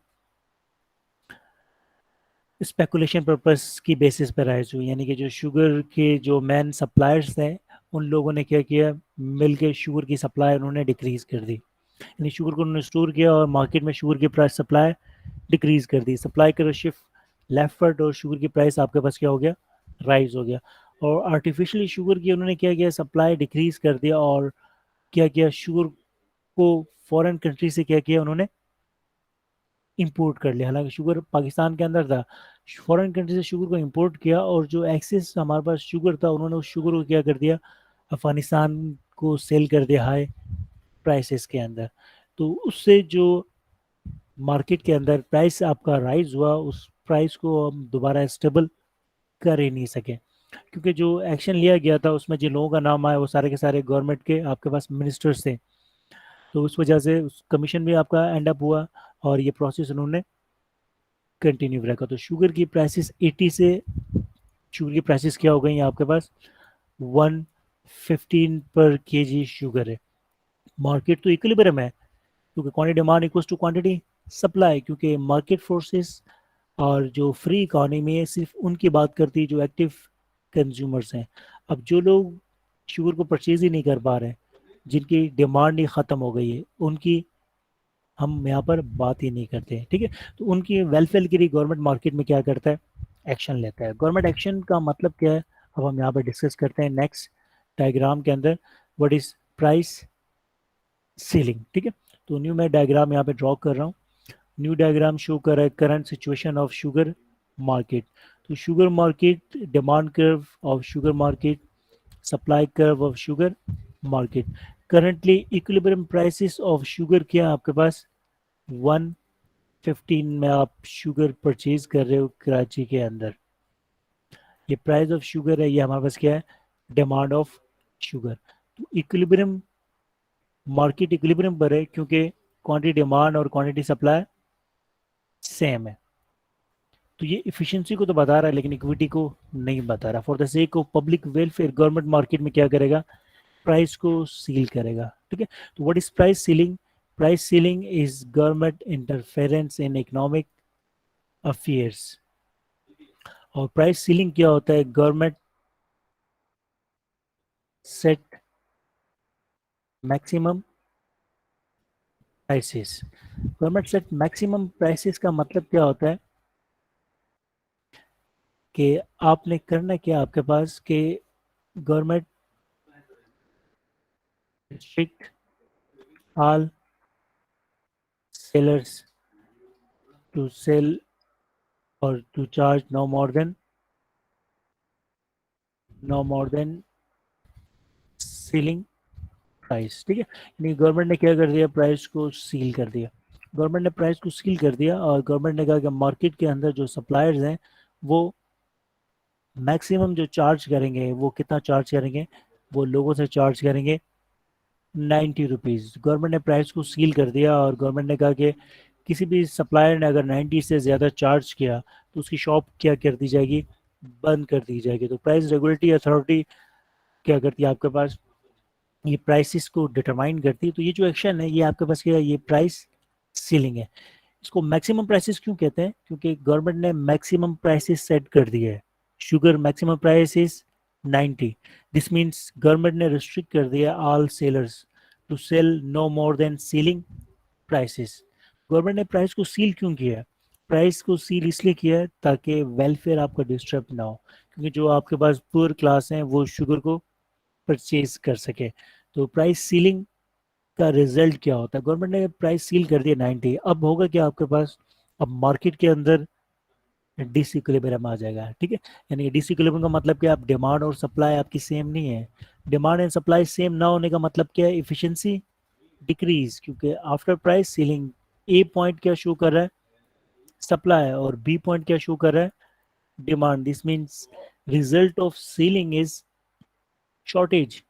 स्पेकुलेशन पर्पस की बेसिस पर राइज हुई। यानी कि जो शुगर के जो मेन सप्लायर्स थे, उन लोगों ने क्या किया? मिल के शुगर की सप्लाई उन्होंने डिक्रीज कर दी। यानी शुगर को उन्होंने स्टोर किया और मार्केट में शुगर की प्राइस सप्लाई डिक्रीज कर दी। सप्लाई का शिफ्ट लेफ्टवर्ड और शुगर की प्राइस आपके पास क्या हो गया? राइज हो गया। और आर्टिफिशियली शुगर की उन्होंने क्या किया? सप्लाई डिक्रीज कर दिया, और क्या किया? शुगर को फॉरेन कंट्री से क्या किया उन्होंने? इंपोर्ट कर लिया। हालांकि शुगर पाकिस्तान के अंदर था, फॉरेन कंट्री से शुगर को इंपोर्ट किया, और जो एक्सेस हमारे पास शुगर था, उन्होंने उस शुगर को क्या कर दिया? अफगानिस्तान को सेल कर दिया हाई प्राइसेस के अंदर। तो उससे जो मार्केट के अंदर प्राइस आपका राइज हुआ, उस प्राइस को हम दोबारा स्टेबल कर ही नहीं सके। क्योंकि जो एक्शन लिया गया था उसमें जिन लोगों का नाम आया वो सारे के सारे गवर्नमेंट के आपके पास मिनिस्टर्स थे। तो उस वजह से उस कमीशन भी आपका एंड अप हुआ, और ये प्रोसेस उन्होंने कंटिन्यू रखा। तो शुगर की प्राइसेस 80 से शुगर की प्राइसेस क्या हो गई आपके पास? 115 पर केजी शुगर है। मार्केट तो इक्विलिब्रियम है, क्योंकि quantity demand equals to quantity supply. क्योंकि मार्केट फोर्सेस और जो फ्री इकोनॉमी है सिर्फ उनकी बात करती है जो एक्टिव कंज्यूमर्स हैं। अब जो लोग शुगर को परचेज ही नहीं कर पा रहे, जिनकी डिमांड ही ख़त्म हो गई है, उनकी हम यहाँ पर बात ही नहीं करते हैं। ठीक है, तो उनकी वेलफेयर के लिए गवर्नमेंट मार्केट में क्या करता है? एक्शन लेता है। गवर्नमेंट एक्शन का मतलब क्या है? अब हम यहाँ पर डिस्कस करते हैं नेक्स्ट डायग्राम के अंदर। What is price ceiling? ठीक है, तो न्यू मैं डायग्राम यहाँ पे ड्रॉ कर रहा हूँ। न्यू डायग्राम शो कर रहा है current situation of sugar market. तो sugar market, demand curve of sugar market, supply curve of sugar market. Currently equilibrium prices of sugar क्या है आपके पास? 115 में आप शुगर परचेज कर रहे हो कराची के अंदर। ये प्राइस ऑफ शुगर है, ये हमारे पास क्या है? Demand of sugar. तो इक्विलिब्रियम, मार्केट इक्विलिब्रियम पर है, क्योंकि क्वांटिटी डिमांड और क्वांटिटी सप्लाई सेम है। तो ये इफिशिएंसी को तो बता रहा है लेकिन इक्विटी को नहीं बता रहा। For the sake of public welfare government market में क्या करेगा, प्राइस को सील करेगा। ठीक है, तो what is price ceiling? Price ceiling is government interference in economic affairs. और प्राइस सीलिंग क्या होता है? Government set maximum prices. Government set maximum prices का मतलब क्या होता है कि आपने करना क्या, आपके पास कि government restrict all sellers to sell और to charge no more than ceiling price. ठीक है, यानी गवर्नमेंट ने क्या कर दिया, प्राइस को सील कर दिया। गवर्नमेंट ने प्राइस को सील कर दिया और गवर्नमेंट ने कहा कि मार्केट के अंदर जो सप्लायर्स हैं वो मैक्सिमम जो चार्ज करेंगे, वो कितना चार्ज करेंगे, वो लोगों से चार्ज करेंगे 90 रुपीज़। गवर्नमेंट ने प्राइस को सील कर दिया और गवर्नमेंट ने कहा कि किसी भी सप्लायर ने अगर 90 से ज़्यादा चार्ज किया तो उसकी शॉप क्या कर दी जाएगी, बंद कर दी जाएगी। तो प्राइस रेगुलेटरी अथॉरिटी क्या करती है आपके पास, ये प्राइसेस को डिटरमाइन करती है। तो ये जो एक्शन है ये आपके पास क्या है, ये प्राइस सीलिंग है। इसको मैक्सिमम प्राइसेस क्यों कहते हैं, क्योंकि गवर्नमेंट ने मैक्सिमम प्राइसेस सेट कर दिए है। Sugar maximum price is 90। This means government ने रिस्ट्रिक्ट कर दिया all sellers to sell no more than ceiling prices. Government ने प्राइस को सील क्यों किया है? प्राइस को सील इसलिए किया है ताकि वेलफेयर आपका डिस्टर्ब ना हो, क्योंकि जो आपके पास पुअर क्लास हैं वो शुगर को परचेज कर सके। तो प्राइस सीलिंग का रिजल्ट क्या होता है, गवर्नमेंट ने प्राइस सील कर दिया 90, अब होगा क्या आपके पास, अब मार्केट के अंदर डिसइक्विलिब्रियम आ जाएगा। ठीक है, यानी डिसइक्विलिब्रियम का मतलब क्या, आप डिमांड और सप्लाई आपकी सेम नहीं है। डिमांड एंड सप्लाई सेम ना होने का मतलब क्या है, इफिशिएंसी डिक्रीज, क्योंकि आफ्टर प्राइस सीलिंग ए पॉइंट क्या शो कर रहा है, सप्लाई, और बी पॉइंट क्या शो कर रहा है, demand. This means result of ceiling is shortage,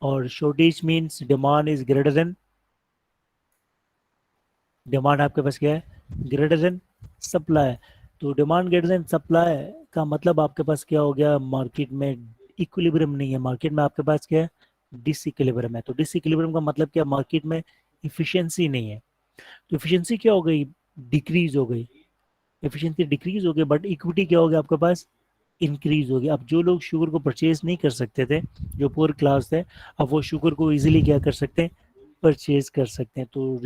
और shortage means demand is greater than, demand आपके पास क्या है, ग्रेटर देन सप्लाई। तो डिमांड ग्रेटर देन सप्लाई का मतलब आपके पास क्या हो गया, मार्केट में इक्विलिब्रियम नहीं है, मार्केट में आपके पास क्या है, डिसइक्विलिब्रियम है। तो डिसइक्विलिब्रियम का मतलब क्या, मार्केट में इफिशियंसी नहीं है। तो इफिशियंसी क्या हो गई, डिक्रीज हो गई। एफिशिएंसी डिक्रीज हो गई, बट इक्विटी क्या हो गया आपके पास, इंक्रीज हो गया। अब जो लोग शुगर को परचेज नहीं कर सकते थे, जो पुअर क्लास थे, अब वो शुगर को इजीली क्या कर सकते हैं, परचेज कर सकते हैं। तो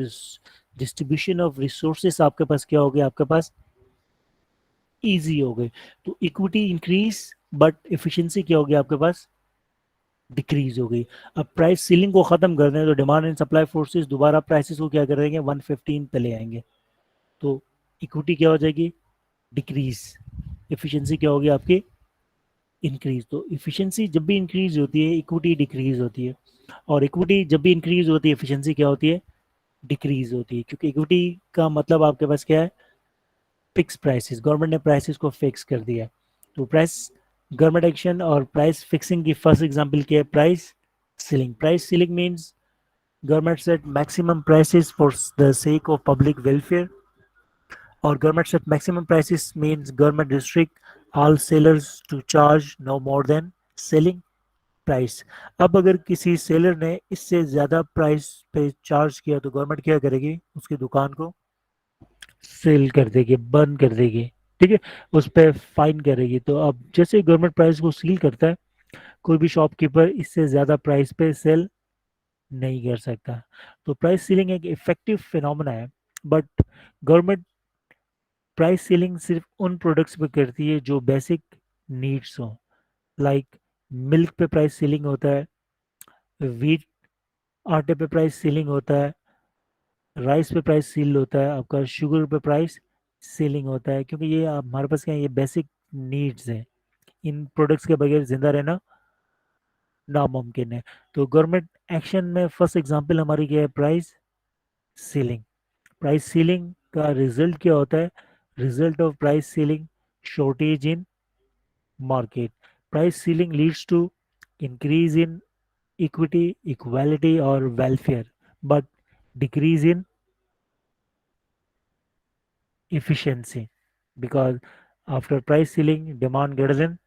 डिस्ट्रीब्यूशन ऑफ रिसोर्सेस आपके पास क्या हो गया, आपके पास इजी हो गए। तो इक्विटी इंक्रीज बट एफिशिएंसी क्या हो गया आपके पास, डिक्रीज हो गई। अब प्राइस सीलिंग को खत्म कर दें तो डिमांड एंड सप्लाई फोर्सेस दोबारा प्राइसेस को क्या करेंगे, 115 पे ले आएंगे। तो इक्विटी क्या हो जाएगी, डिक्रीज। एफिशिएंसी क्या होगी आपकी, इंक्रीज। तो इफिशिएंसी जब भी इंक्रीज होती है इक्विटी डिक्रीज होती है, और इक्विटी जब भी इंक्रीज होती है एफिशिएंसी क्या होती है, डिक्रीज होती है। क्योंकि इक्विटी का मतलब आपके पास क्या है, फिक्स प्राइसेस, गवर्नमेंट ने प्राइसेस को फिक्स कर दिया। तो प्राइस गवर्नमेंट एक्शन और प्राइस फिक्सिंग की फर्स्ट एग्जांपल क्या है, price ceiling. Price ceiling means government set maximum prices for the sake of public welfare, और government set maximum prices means government restrict all sellers to charge no more than ceiling price. अब अगर किसी सेलर ने इससे ज्यादा प्राइस पे चार्ज किया तो गवर्नमेंट क्या करेगी, उसकी दुकान को सेल कर देगी, बंद कर देगी। ठीक है, उस पर फाइन करेगी। तो अब जैसे गवर्नमेंट प्राइस को सील करता है, कोई भी शॉपकीपर इससे ज्यादा प्राइस पे सेल नहीं कर सकता। तो प्राइस सीलिंग एक इफेक्टिव फिनोमेना है, बट गवर्नमेंट प्राइस सीलिंग सिर्फ उन प्रोडक्ट्स पे करती है जो बेसिक नीड्स हो। लाइक मिल्क पे प्राइस सीलिंग होता है, वीट आटे पे प्राइस सीलिंग होता है, राइस पे प्राइस सील होता है, आपका शुगर पे प्राइस सीलिंग होता है, क्योंकि ये हमारे पास क्या है, ये बेसिक नीड्स हैं। इन प्रोडक्ट्स के बगैर जिंदा रहना नामुमकिन है। तो गवर्नमेंट एक्शन में फर्स्ट एग्जांपल हमारी क्या है, प्राइस सीलिंग। प्राइस सीलिंग का रिजल्ट क्या होता है, result of price ceiling shortage in market. Price ceiling leads to increase in equity, equality और welfare, but decrease in efficiency। Because after price ceiling demand greater than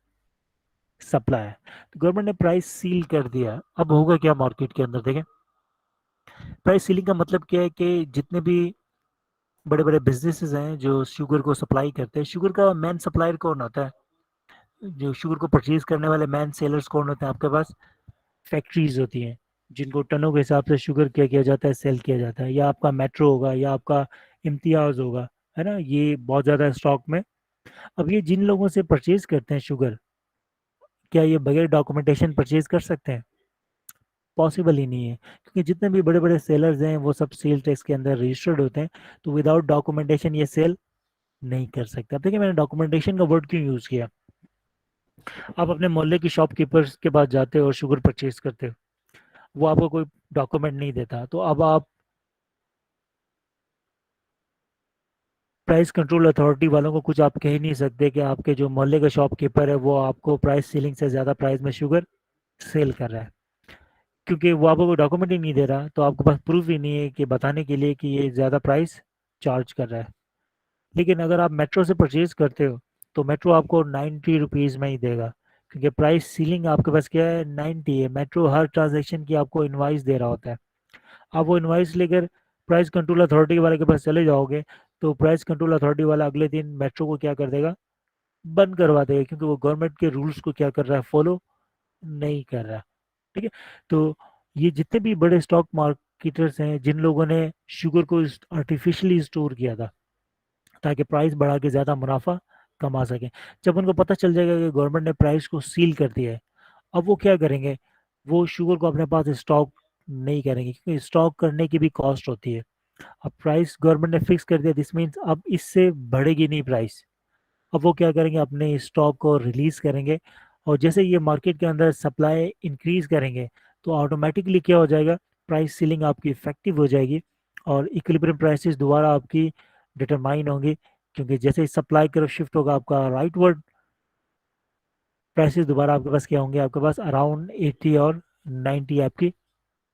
supply. तो गवर्नमेंट ने प्राइस सील कर दिया, अब होगा क्या मार्केट के अंदर देखें। प्राइस सीलिंग का मतलब क्या है कि जितने भी बड़े बड़े बिजनेसेस हैं जो शुगर को सप्लाई करते हैं, शुगर का मेन सप्लायर कौन होता है, जो शुगर को परचेज करने वाले मेन सेलर्स कौन होते हैं आपके पास, फैक्ट्रीज होती हैं जिनको टनों के हिसाब से शुगर क्या किया जाता है, सेल किया जाता है, या आपका मेट्रो होगा या आपका इम्तियाज होगा, है ना, ये बहुत ज़्यादा स्टॉक में। अब ये जिन लोगों से परचेज करते हैं शुगर, क्या ये बगैर डॉक्यूमेंटेशन परचेज कर सकते हैं? पॉसिबल ही नहीं है, क्योंकि जितने भी बड़े बड़े सेलर्स हैं वो सब सेल टैक्स के अंदर रजिस्टर्ड होते हैं, तो विदाउट डॉक्यूमेंटेशन ये सेल नहीं कर सकते। अब देखिए मैंने डॉक्यूमेंटेशन का वर्ड क्यों यूज़ किया। आप अपने मोहल्ले की शॉपकीपर्स के पास जाते हो और शुगर परचेज करते हो, वो आपको कोई डॉक्यूमेंट नहीं देता, तो अब आप प्राइस कंट्रोल अथॉरिटी वालों को कुछ आप कह ही नहीं सकते कि आपके जो मोहल्ले का शॉपकीपर है वो आपको प्राइस सीलिंग से ज़्यादा प्राइस में शुगर सेल कर रहा है, क्योंकि वो आपको कोई डॉक्यूमेंट ही नहीं दे रहा, तो आपके पास प्रूफ ही नहीं है कि बताने के लिए कि ये ज़्यादा प्राइस चार्ज कर रहा है। लेकिन अगर आप मेट्रो से परचेज करते हो तो मेट्रो आपको 90 रुपीज़ में ही देगा, क्योंकि प्राइस सीलिंग आपके पास क्या है, 90 है। मेट्रो हर ट्रांजेक्शन की आपको इनवाइस दे रहा होता है। आप वो इनवाइस लेकर प्राइस कंट्रोल अथॉरिटी वाले के पास चले जाओगे, तो प्राइस कंट्रोल अथॉरिटी वाला अगले दिन मेट्रो को क्या कर देगा, बंद करवा देगा, क्योंकि वो गवर्नमेंट के रूल्स को क्या कर रहा है, फॉलो नहीं कर रहा। ठीक है। तो ये जितने भी बड़े स्टॉक मार्केटर्स हैं जिन लोगों ने शुगर को आर्टिफिशियली स्टोर किया था ताकि प्राइस बढ़ा के ज़्यादा मुनाफा कमा सकें, जब उनको पता चल जाएगा कि गवर्नमेंट ने प्राइस को सील कर दिया है, अब वो क्या करेंगे, वो शुगर को अपने पास स्टॉक नहीं करेंगे, क्योंकि स्टॉक करने की भी कॉस्ट होती है। अब प्राइस गवर्नमेंट ने फिक्स कर दिया, दिस मीन्स अब इससे बढ़ेगी नहीं प्राइस। अब वो क्या करेंगे, अपने स्टॉक को रिलीज करेंगे, और जैसे ये मार्केट के अंदर सप्लाई इंक्रीज करेंगे तो ऑटोमेटिकली क्या हो जाएगा, प्राइस सीलिंग आपकी इफेक्टिव हो जाएगी और इक्विलिब्रियम प्राइसेस दोबारा आपकी डिटरमाइन होंगी, क्योंकि जैसे ही सप्लाई की तरफ शिफ्ट होगा आपका राइट वर्ड, प्राइसेस दोबारा आपके पास क्या होंगे, आपके पास अराउंड 80 और 90 आपकी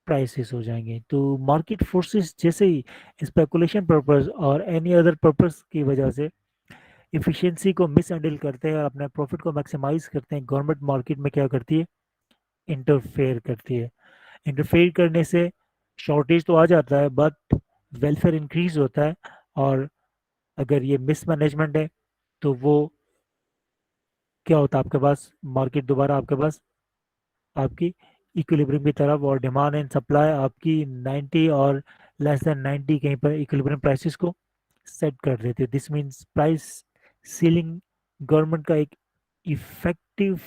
प्राइसेस हो जाएंगे। तो मार्केट फोर्सेस जैसे ही स्पेकुलेशन पर्पस और एनी अदर पर्पस की वजह से इफिशिएंसी को मिस हैंडल करते हैं और अपने प्रॉफिट को मैक्सिमाइज करते हैं, गवर्नमेंट मार्केट में क्या करती है, इंटरफेयर करती है। इंटरफेयर करने से शॉर्टेज तो आ जाता है, बट वेलफेयर इंक्रीज होता है, और अगर ये मिसमैनेजमेंट है तो वो क्या होता है, आपके पास मार्केट दोबारा आपके पास आपकी इक्विलिब्रियम की तरफ, और डिमांड एंड सप्लाई आपकी 90 और लेस देन 90 कहीं पर इक्विलिब्रियम प्राइसेस को सेट कर देते हैं। This means price ceiling government का एक इफेक्टिव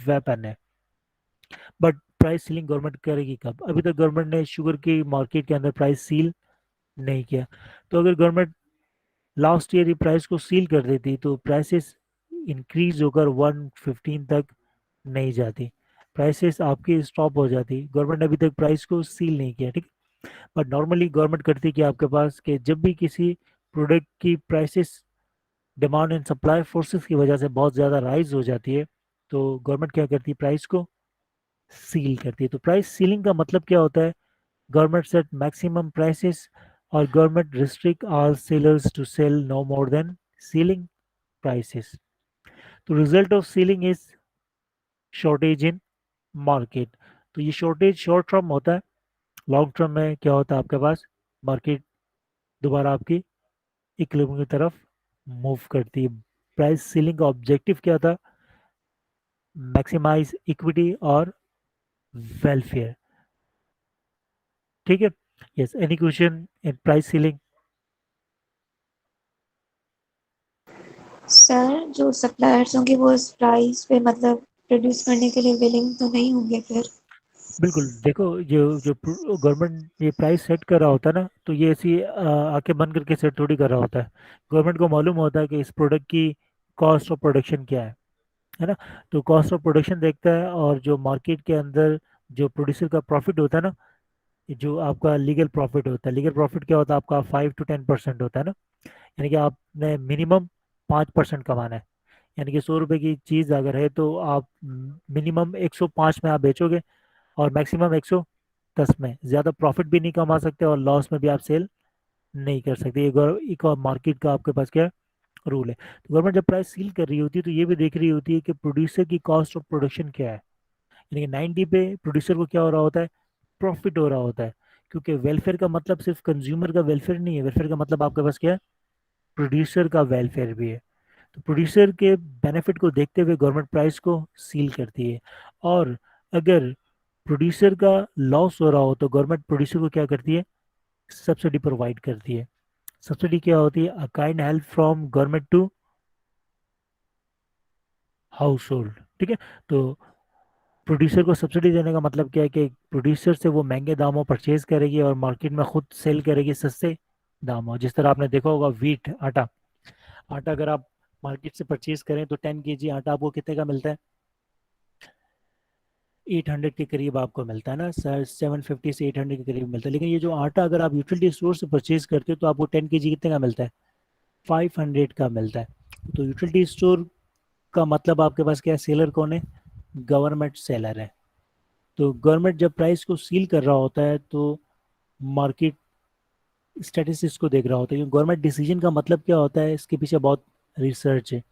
वेपन है। बट प्राइस सीलिंग गवर्नमेंट करेगी कब, अभी तक गवर्नमेंट ने शुगर की मार्केट के अंदर प्राइस सील नहीं किया। तो अगर गवर्नमेंट लास्ट ईयर ही प्राइस को सील कर देती तो प्राइसेस इंक्रीज होकर 115 तक नहीं जाती, प्राइसेस आपकी स्टॉप हो जाती। गवर्नमेंट ने अभी तक प्राइस को सील नहीं किया, ठीक। बट नॉर्मली गवर्नमेंट करती कि आपके पास कि जब भी किसी प्रोडक्ट की prices demand and supply forces की वजह से बहुत ज़्यादा राइज हो जाती है, तो गवर्नमेंट क्या करती है, प्राइस को सील करती है। तो प्राइस सीलिंग का मतलब क्या होता है, गवर्नमेंट सेट मैक्सिमम प्राइसेस और government restrict all sellers to sell no more than ceiling prices. तो result of ceiling is shortage in market. तो ये शॉर्टेज शॉर्ट टर्म होता है, लॉन्ग टर्म में क्या होता है, आपके पास मार्केट दोबारा आपकी इक्विलिब्रियम की तरफ मूव करती है। प्राइस सीलिंग का ऑब्जेक्टिव क्या था, मैक्सिमाइज इक्विटी और वेलफेयर। ठीक है। Yes, any question in price ceiling? Sir जो सप्लायर्स होंगे वो इस प्राइस पे मतलब प्रोड्यूस करने के लिए विलिंग तो नहीं होंगे फिर। बिल्कुल, देखो जो जो गवर्नमेंट ये प्राइस सेट कर रहा होता है ना, तो ये ऐसी आंखें बंद करके सेट थोड़ी कर रहा होता है। गवर्नमेंट को मालूम होता है कि इस प्रोडक्ट की कॉस्ट ऑफ प्रोडक्शन क्या है ना। तो कॉस्ट ऑफ प्रोडक्शन देखता है, और जो मार्केट के अंदर जो प्रोड्यूसर का प्रॉफिट होता है ना, जो आपका लीगल प्रॉफिट होता है, लीगल प्रॉफिट क्या होता है आपका, 5 to 10% होता है ना। यानी कि आपने मिनिमम 5% कमाना है। यानी कि 100 रुपए की चीज़ अगर है तो आप मिनिमम 105 में आप बेचोगे, और मैक्सिमम 110 में। ज़्यादा प्रॉफिट भी नहीं कमा सकते और लॉस में भी आप सेल नहीं कर सकते। एक और मार्केट का आपके पास क्या है, रूल है। तो गवर्नमेंट जब प्राइस सील कर रही होती है तो ये भी देख रही होती है कि प्रोड्यूसर की कॉस्ट ऑफ प्रोडक्शन क्या है। यानी कि 90 पे प्रोड्यूसर को क्या हो रहा होता है, प्रॉफिट हो रहा होता है। क्योंकि वेलफेयर का मतलब सिर्फ कंज्यूमर का वेलफेयर नहीं है, वेलफेयर का मतलब आपके पास क्या है, प्रोड्यूसर का वेलफेयर भी है। तो प्रोड्यूसर के बेनिफिट को देखते हुए गवर्नमेंट प्राइस को सील करती है। और अगर प्रोड्यूसर का लॉस हो रहा हो तो गवर्नमेंट प्रोड्यूसर को क्या करती है, सब्सिडी प्रोवाइड करती है। सब्सिडी क्या होती है, a kind help from government to household. ठीक है। तो प्रोड्यूसर को सब्सिडी देने का मतलब क्या है कि प्रोड्यूसर से वो महंगे दामों परचेज करेगी और मार्केट में खुद सेल करेगी सस्ते दामों। जिस तरह आपने देखा होगा वीट आटा, आटा अगर आप मार्केट से परचेज करें तो 10 kg आटा आपको कितने का मिलता है, 800 के करीब आपको मिलता है ना सर, 750 से 800 के करीब मिलता है। लेकिन ये जो आटा अगर आप यूटिलिटी स्टोर से परचेज करते हो तो आपको 10 kg कितने का मिलता है, 500 का मिलता है। तो यूटिलिटी स्टोर का मतलब आपके पास क्या है, सेलर कौन है, गवर्नमेंट सेलर है। तो गवर्नमेंट जब प्राइस को सील कर रहा होता है तो मार्केट स्टैटिस्टिक्स को देख रहा होता है। गवर्नमेंट डिसीजन का मतलब क्या होता है, इसके पीछे बहुत रिसर्च है।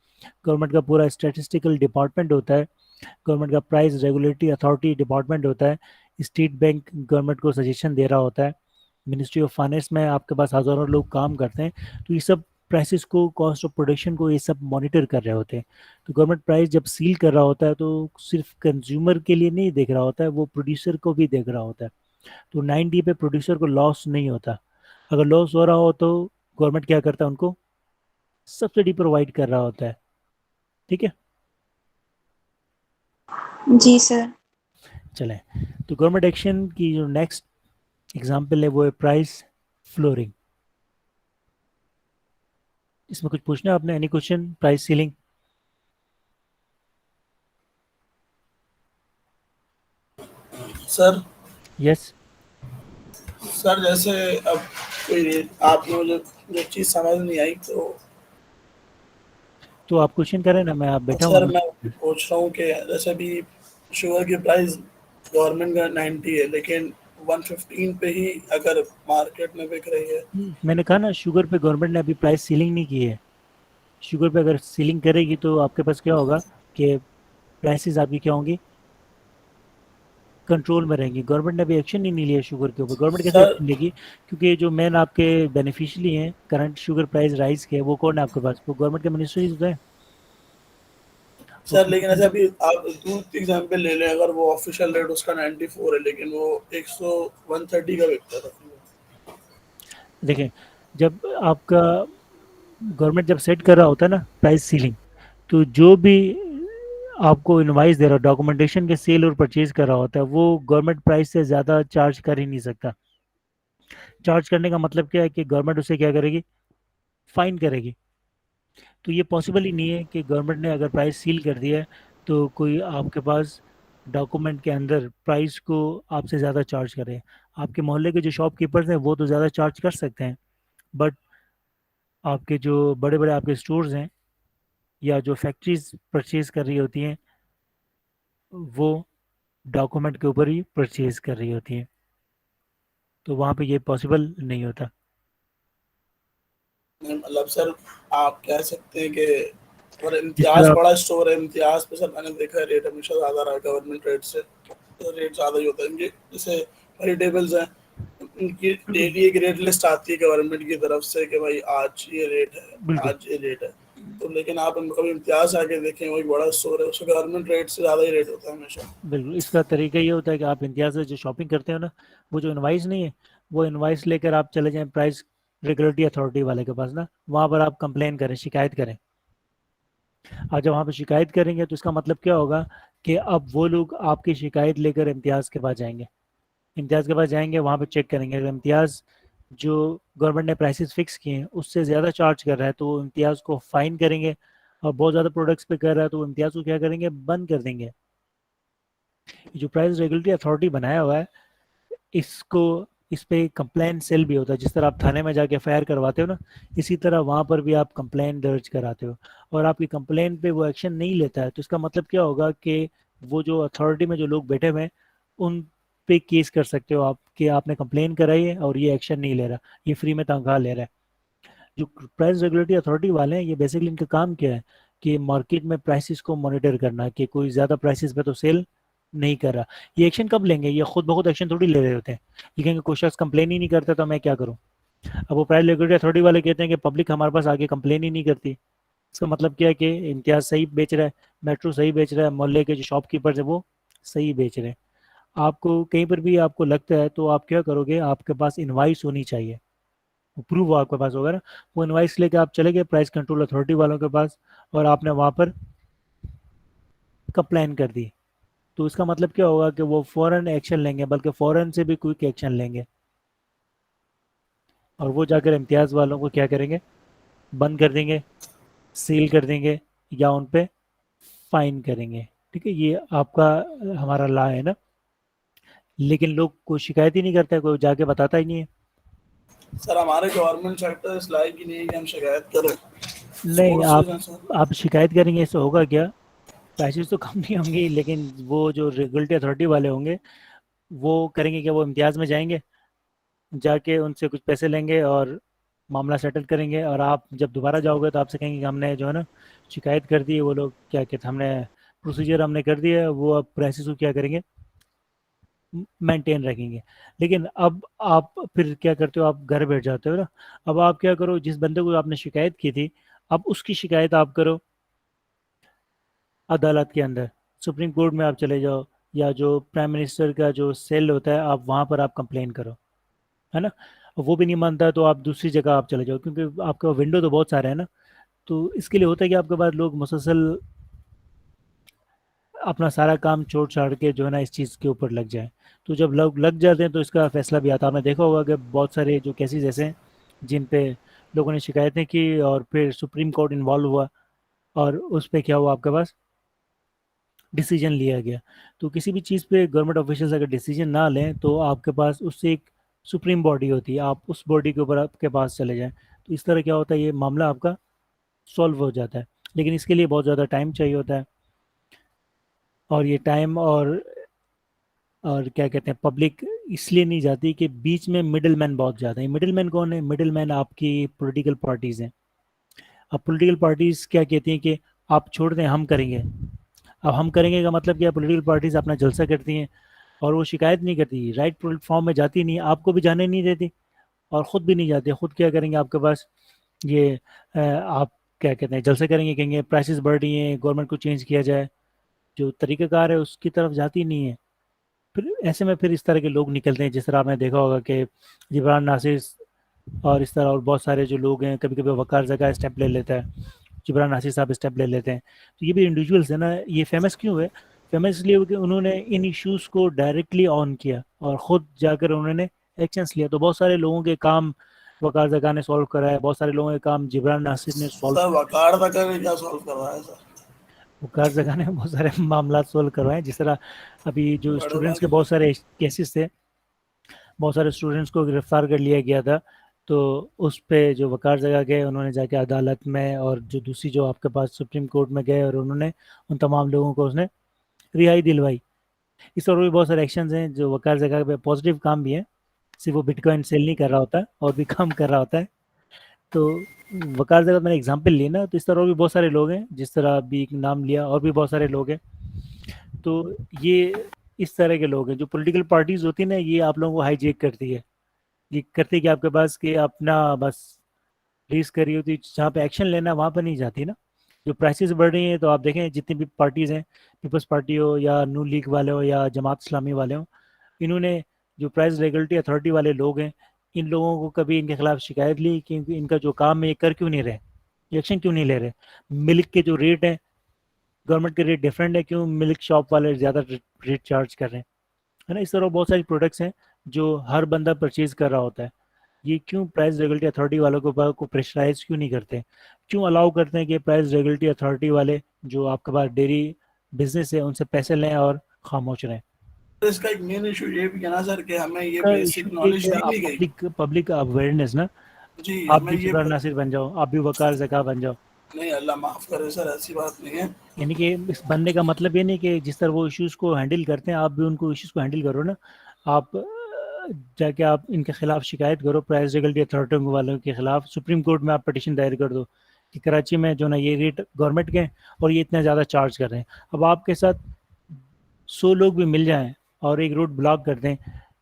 गवर्नमेंट का पूरा स्टैटिस्टिकल डिपार्टमेंट होता है, गवर्नमेंट का प्राइस रेगुलेटरी अथॉरिटी डिपार्टमेंट होता है, स्टेट बैंक गवर्नमेंट को सजेशन दे रहा होता है, मिनिस्ट्री ऑफ फाइनेंस में आपके पास हजारों लोग काम करते हैं। तो ये सब प्राइसेस को, कॉस्ट ऑफ प्रोडक्शन को, ये सब मॉनिटर कर रहे होते हैं। तो गवर्नमेंट प्राइस जब सील कर रहा होता है तो सिर्फ कंज्यूमर के लिए नहीं देख रहा होता है, वो प्रोड्यूसर को भी देख रहा होता है। तो 90 पे प्रोड्यूसर को लॉस नहीं होता। अगर लॉस हो रहा हो तो गवर्नमेंट क्या करता है, उनको सब्सिडी प्रोवाइड कर रहा होता है। ठीक है। जी सर। चलें, तो गवर्नमेंट एक्शन की जो नेक्स्ट एग्जांपल है वो है प्राइस फ्लोरिंग। इसमें कुछ पूछना है आपने, any question, price ceiling? Sir yes. Sir जैसे अब कोई रेट आपने मुझे जो चीज़ समझ नहीं आई तो तो आप क्वेश्चन करें ना, मैं आप बैठा हूँ सर मैं ना। पूछ रहा हूँ कि जैसे अभी शुगर की प्राइस गवर्नमेंट का 90 है लेकिन 115 पे ही अगर मार्केट में बिक रही है। मैंने कहा ना, शुगर पे गवर्नमेंट ने अभी प्राइस सीलिंग नहीं की है। शुगर पे अगर सीलिंग करेगी तो आपके पास क्या होगा कि प्राइसेस आपकी क्या होंगी, कंट्रोल में रहेंगी। गवर्नमेंट ने अभी एक्शन ही नहीं लिया शुगर के ऊपर। गवर्नमेंट कैसे सर एक्शन लेगी, क्योंकि जो मेन आपके बेनिफिशियरी हैं करंट शुगर प्राइस राइज के, वो कौन है आपके पास, वो गवर्नमेंट के मिनिस्ट्रीज होते हैं। वो सर लेकिन ऐसे अभी आप दूध एग्जाम्पल ले लें, अगर वो ऑफिशियल रेट उसका 94 है लेकिन वो 100 130 का बिकता था। देखें, जब आपका गवर्नमेंट जब सेट कर रहा होता है ना प्राइस सीलिंग, तो जो भी आपको इनवाइस दे रहा है, डॉक्यूमेंटेशन के सेल और परचेज कर रहा होता है, वो गवर्नमेंट प्राइस से ज़्यादा चार्ज कर ही नहीं सकता। चार्ज करने का मतलब क्या है कि गवर्नमेंट उसे क्या करेगी, फाइन करेगी। तो ये पॉसिबल ही नहीं है कि गवर्नमेंट ने अगर प्राइस सील कर दिया है तो कोई आपके पास डॉक्यूमेंट के अंदर प्राइस को आपसे ज़्यादा चार्ज करे। आपके मोहल्ले के जो शॉपकीपर्स हैं वो तो ज़्यादा चार्ज कर सकते हैं, बट आपके जो बड़े बड़े आपके स्टोर्स हैं या जो फैक्ट्रीज परचेज कर रही होती हैं, वो डॉक्यूमेंट के ऊपर ही परचेज कर रही होती हैं। तो वहाँ पे ये पॉसिबल नहीं होता। मतलब सर आप कह सकते हैं कि और जिस इम्तियाज तरह बड़ा स्टोर है, इम्तियाज पे सर मैंने देखा है रेट हमेशा ज़्यादा रहा है गवर्नमेंट रेट से, तो रेट ज़्यादा ही होता है इनके। जैसे वेजिटेबल्स हैं, इनकी बिल्कुल डेली एक रेट लिस्ट आती है गवर्नमेंट की तरफ से कि भाई आज ये रेट है, बिल्कुल आज ये रेट है। तो लेकिन आप कभी इम्तियाज आके देखें, वही बड़ा स्टोर है, उसका गवर्नमेंट रेट से ज़्यादा ही रेट होता है हमेशा। बिल्कुल, इसका तरीका ये होता है कि आप इम्तियाज से जो शॉपिंग करते हो ना, वो जो इनवाइस नहीं है, वो इनवाइस लेकर आप चले जाएं प्राइस रेगुलेटरी अथॉरिटी वाले के पास ना, वहाँ पर आप कंप्लेन करें, शिकायत करें। और जब वहाँ पर शिकायत करेंगे तो इसका मतलब क्या होगा कि अब वो लोग आपकी शिकायत लेकर इम्तियाज़ के पास जाएंगे। इम्तियाज़ के पास जाएंगे, वहाँ पे चेक करेंगे, अगर इम्तियाज़ जो गवर्नमेंट ने प्राइसेस फिक्स किए हैं उससे ज़्यादा चार्ज कर रहा है तो वो इम्तियाज़ को फाइन करेंगे। और बहुत ज़्यादा प्रोडक्ट्स पे कर रहा है तो वो इम्तियाज़ को क्या करेंगे, बंद कर देंगे। ये जो प्राइस रेगुलेटरी अथॉरिटी बनाया हुआ है, इसको, इस पे कंप्लेन सेल भी होता है। जिस तरह आप थाने में जाके एफआईआर करवाते हो ना, इसी तरह वहाँ पर भी आप कंप्लेन दर्ज कराते हो। और आपकी कंप्लेन पे वो एक्शन नहीं लेता है तो इसका मतलब क्या होगा कि वो जो अथॉरिटी में जो लोग बैठे हुए हैं उन पे केस कर सकते हो आप कि आपने कंप्लेन कराई है और ये एक्शन नहीं ले रहा, ये फ्री में तनख्वाह ले रहा है। जो प्राइस रेगुलेटरी अथॉरिटी वाले हैं, ये बेसिकली इनका काम क्या है कि मार्केट में प्राइसेस को मॉनिटर करना, कि कोई ज़्यादा प्राइसेस पे तो सेल नहीं कर रहा। ये एक्शन कब लेंगे? ये खुद ब खुद एक्शन थोड़ी ले रहे होते हैं। ये कहेंगे कोई शख्स कंप्लेन ही नहीं करता तो मैं क्या करूँ। अब वो प्राइस रेगुलेटरी अथॉरिटी वाले कहते हैं कि पब्लिक हमारे पास आके कंप्लेन ही नहीं करती। इसका मतलब क्या है कि इम्तियाज सही बेच रहा है, मेट्रो सही बेच रहा है, मोहल्ले के जो शॉपकीपर्स है वो सही बेच रहे हैं। आपको कहीं पर भी आपको लगता है तो आप क्या करोगे, आपके पास इनवाइस होनी चाहिए, प्रूफ वो आपके पास होगा ना। वो इनवाइस लेके आप चले गए प्राइस कंट्रोल अथॉरिटी वालों के पास और आपने वहाँ पर कंप्लेन कर दी, तो इसका मतलब क्या होगा कि वो फौरन एक्शन लेंगे, बल्कि फौरन से भी क्विक एक्शन लेंगे। और वो जाकर इम्तियाज़ वालों को क्या करेंगे, बंद कर देंगे, सील कर देंगे, या उन पे फाइन करेंगे। ठीक है, ये आपका हमारा लॉ है ना। लेकिन लोग कोई शिकायत ही नहीं करता है, कोई जाके बताता ही नहीं है। सर हमारे गवर्नमेंट सेक्टर इस लायक ही नहीं है कि हम शिकायत करें। नहीं, सोर्सेज हैं सर। आप शिकायत करेंगे इससे होगा क्या? प्राइसेस तो कम नहीं होंगी, लेकिन वो जो रेगुलेटरी अथॉरिटी वाले होंगे वो करेंगे क्या, वो इम्तियाज़ में जाएंगे, जाके उनसे कुछ पैसे लेंगे और मामला सेटल करेंगे। और आप जब दोबारा जाओगे तो आपसे कहेंगे कि हमने जो है ना शिकायत कर दी है। वो लोग क्या कहते हैं, हमने प्रोसीजर हमने कर दिया है, वो अब प्राइसेस को क्या करेंगे, मेंटेन रखेंगे। लेकिन अब आप फिर क्या करते हो, आप घर बैठ जाते हो ना। अब आप क्या करो, जिस बंदे को आपने शिकायत की थी, अब उसकी शिकायत आप करो अदालत के अंदर, सुप्रीम कोर्ट में आप चले जाओ, या जो प्राइम मिनिस्टर का जो सेल होता है आप वहाँ पर आप कंप्लेन करो, है ना। वो भी नहीं मानता तो आप दूसरी जगह आप चले जाओ, क्योंकि आपका विंडो तो बहुत सारे है ना। तो इसके लिए होता है कि आपके पास लोग मुसलसल अपना सारा काम छोड़ छाड़ के जो है ना इस चीज़ के ऊपर लग जाए। तो जब लोग लग जाते हैं तो इसका फैसला भी आता है। आपने देखा होगा कि बहुत सारे जो केसेस ऐसे हैं जिन पे लोगों ने शिकायतें की और फिर सुप्रीम कोर्ट इन्वॉल्व हुआ, और उस पे क्या हुआ, आपके पास डिसीजन लिया गया। तो किसी भी चीज़ पे गवर्नमेंट ऑफिशियल्स अगर डिसीजन ना लें तो आपके पास उससे एक सुप्रीम बॉडी होती है, आप उस बॉडी के ऊपर आपके पास चले जाएं। तो इस तरह क्या होता है, ये मामला आपका सॉल्व हो जाता है। लेकिन इसके लिए बहुत ज़्यादा टाइम चाहिए होता है, और ये टाइम और क्या कहते हैं, पब्लिक इसलिए नहीं जाती कि बीच में मिडिल मैन बहुत ज़्यादा है। मिडिल मैन कौन है? मिडिल मैन आपकी पॉलिटिकल पार्टीज़ हैं। अब पॉलिटिकल पार्टीज़ क्या कहती हैं कि आप छोड़ दें, हम करेंगे। अब हम करेंगे का मतलब क्या, पॉलिटिकल पार्टीज़ अपना जलसा करती हैं और वो शिकायत नहीं करती, राइट प्लेटफॉर्म में जाती नहीं, आपको भी जाने नहीं देती और ख़ुद भी नहीं जाते। खुद क्या करेंगे, आपके पास ये आप क्या कहते हैं, जलसे करेंगे, कहेंगे प्राइसेस बढ़ रही हैं, गवर्नमेंट को चेंज किया जाए। जो तरीक़ाकार है उसकी तरफ जाती नहीं है। फिर ऐसे में फिर इस तरह के लोग निकलते हैं, जिस तरह आपने देखा होगा कि जिब्रान नासिर और इस तरह और बहुत सारे जो लोग हैं, कभी कभी वकार जगह स्टेप ले लेता है, जिब्रान नासिर साहब स्टेप ले लेते हैं। तो ये भी इंडिविजुअल्स है ना। ये फेमस क्यों है? फेमस इसलिए हुए कि उन्होंने इन इश्यूज को डायरेक्टली ऑन किया और ख़ुद जाकर उन्होंने एक्शंस लिया। तो बहुत सारे लोगों के काम वकार जगह ने सॉल्व करा है, बहुत सारे लोगों के काम जिब्रान नासिर ने सॉल्व सर करा है। वकार तक ने क्या सॉल्व करवाया है सर? वकार जगह ने बहुत सारे मामला सॉल्व करवाए हैं। जिस तरह अभी जो बड़े स्टूडेंट्स के भाई। बहुत सारे केसेस थे, बहुत सारे स्टूडेंट्स को गिरफ्तार कर लिया गया था। तो उस पे जो वकार जगह गए, उन्होंने जाके अदालत में और जो दूसरी जो आपके पास सुप्रीम कोर्ट में गए और उन्होंने उन तमाम लोगों को उसने रिहाई दिलवाई। इस तरह भी बहुत सारे एक्शंस हैं जो वकार जगह पे पॉजिटिव काम भी है। सिर्फ वो बिटकॉइन सेल नहीं कर रहा होता, और भी काम कर रहा होता है। तो वकार जगह मैंने एग्जांपल ली ना, तो इस तरह और भी बहुत सारे लोग हैं, जिस तरह अभी एक नाम लिया, और भी बहुत सारे लोग हैं। तो ये इस तरह के लोग हैं जो पॉलिटिकल पार्टीज होती है ना, ये आप लोगों को हाईजेक करती है। ये करती है कि आपके पास कि अपना बस रीस करी होती, जहाँ पे एक्शन लेना वहाँ पर नहीं जाती ना। जो प्राइसेस बढ़ रही हैं तो आप देखें जितनी भी पार्टीज़ हैं, पीपल्स पार्टी हो या नू लीग वाले हो या जमात इस्लामी वाले हो, इन्होंने जो प्राइस रेगुलेटरी अथॉरिटी वाले लोग हैं, इन लोगों को कभी इनके खिलाफ शिकायत ली कि इनका जो काम है ये कर क्यों नहीं रहे, एक्शन क्यों नहीं ले रहे। मिल्क के जो रेट है, गवर्नमेंट के रेट डिफरेंट है, क्यों मिल्क शॉप वाले ज़्यादा रेट चार्ज कर रहे हैं, है ना। इस तरह बहुत सारी प्रोडक्ट्स हैं जो हर बंदा परचेज कर रहा होता है। ये क्यों प्राइस रेगुलेटरी अथॉरिटी वालों को प्रेशराइज क्यों नहीं करते, क्यों अलाउ करते हैं कि प्राइस रेगुलेटरी अथॉरिटी वाले जो आपके पास डेयरी बिजनेस है उनसे पैसे लें और खामोश रहें। तो इसका एक मेन इशू ये भी है ना सर कि हमें ये का इशू बेसिक ये कि नॉलेज दी आप नहीं गई। पब्लिक अवेयरनेस ना। जी आप हमें भी ये जिब्रान नासिर बन जाओ, आप भी वकार जका बन जाओ। नहीं, अल्लाह माफ करे सर, ऐसी बात नहीं है। यानी कि इस बनने का मतलब ये नहीं कि जिस तरह वो इश्यूज को हैंडल करते हैं आप भी उनको इश्यूज को हैंडल करो ना। आप जाके आप इनके खिलाफ शिकायत करो, प्राइस रेगुलेटरी अथॉरिटी वालों के खिलाफ सुप्रीम कोर्ट में आप पटिशन दायर कर दो कि कराची में जो ना ये रेट गवर्नमेंट के और ये इतना ज़्यादा चार्ज कर रहे हैं। अब आपके साथ 100 लोग भी मिल जाएं और एक रूट ब्लॉक कर दें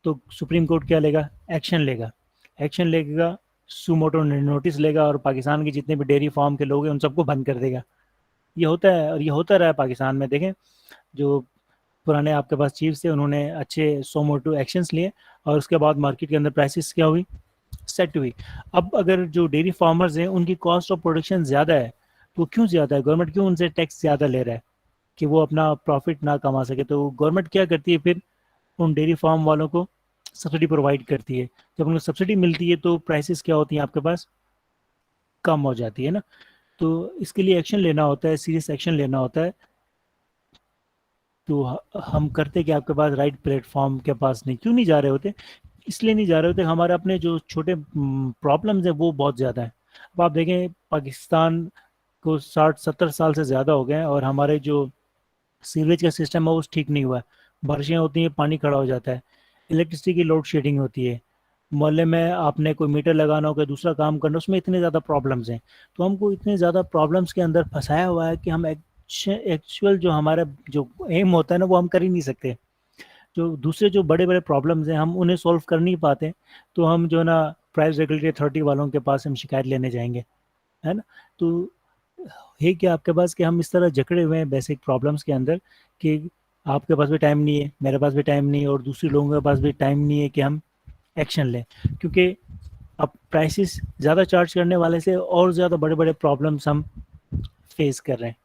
तो सुप्रीम कोर्ट क्या लेगा? एक्शन लेगा। एक्शन लेगा, सुमोटो नोटिस लेगा और पाकिस्तान के जितने भी डेयरी फार्म के लोग हैं उन सबको बंद कर देगा। ये होता है और ये होता रहा है पाकिस्तान में। देखें, जो पुराने आपके पास चीफ्स थे उन्होंने अच्छे सोमोटो एक्शंस लिए और उसके बाद मार्केट के अंदर प्राइसेस क्या हुई? सेट हुई। अब अगर जो डेयरी फार्मर्स हैं उनकी कॉस्ट ऑफ प्रोडक्शन ज़्यादा है, तो क्यों ज़्यादा है? गवर्नमेंट क्यों उनसे टैक्स ज़्यादा ले रहा है कि वो अपना प्रॉफिट ना कमा सके? तो गवर्नमेंट क्या करती है फिर? उन डेयरी फार्म वालों को सब्सिडी प्रोवाइड करती है। जब उनको सब्सिडी मिलती है तो प्राइसेस क्या होती हैं आपके पास? कम हो जाती है ना। तो इसके लिए एक्शन लेना होता है, सीरियस एक्शन लेना होता है। तो हम करते कि आपके पास राइट प्लेटफॉर्म के पास नहीं, क्यों नहीं जा रहे होते? इसलिए नहीं जा रहे होते, हमारे अपने जो छोटे प्रॉब्लम्स हैं वो बहुत ज़्यादा है। अब आप देखें, पाकिस्तान को 60-70 साल से ज़्यादा हो गए हैं और हमारे जो सीवरेज का सिस्टम है वो ठीक नहीं हुआ है। बारिशें होती हैं, पानी खड़ा हो जाता है, इलेक्ट्रिसिटी की लोड शेडिंग होती है, मोहल्ले में आपने कोई मीटर लगाना हो, कोई दूसरा काम करना, उसमें इतने ज़्यादा प्रॉब्लम्स हैं। तो हमको इतने ज़्यादा प्रॉब्लम्स के अंदर फंसाया हुआ है कि हम एक्चुअल जो हमारा जो एम होता है ना वो हम कर ही नहीं सकते। जो दूसरे जो बड़े बड़े प्रॉब्लम्स हैं हम उन्हें सॉल्व कर नहीं पाते, तो हम जो ना प्राइस रेगुलेटरी अथॉरिटी वालों के पास हम शिकायत लेने जाएंगे, है ना। तो है कि आपके पास कि हम इस तरह जकड़े हुए हैं बेसिक प्रॉब्लम्स के अंदर कि आपके पास भी टाइम नहीं है, मेरे पास भी टाइम नहीं है और दूसरे लोगों के पास भी टाइम नहीं है कि हम एक्शन लें, क्योंकि अब प्राइसेस ज़्यादा चार्ज करने वाले से और ज़्यादा बड़े बड़े प्रॉब्लम्स हम फेस कर रहे हैं।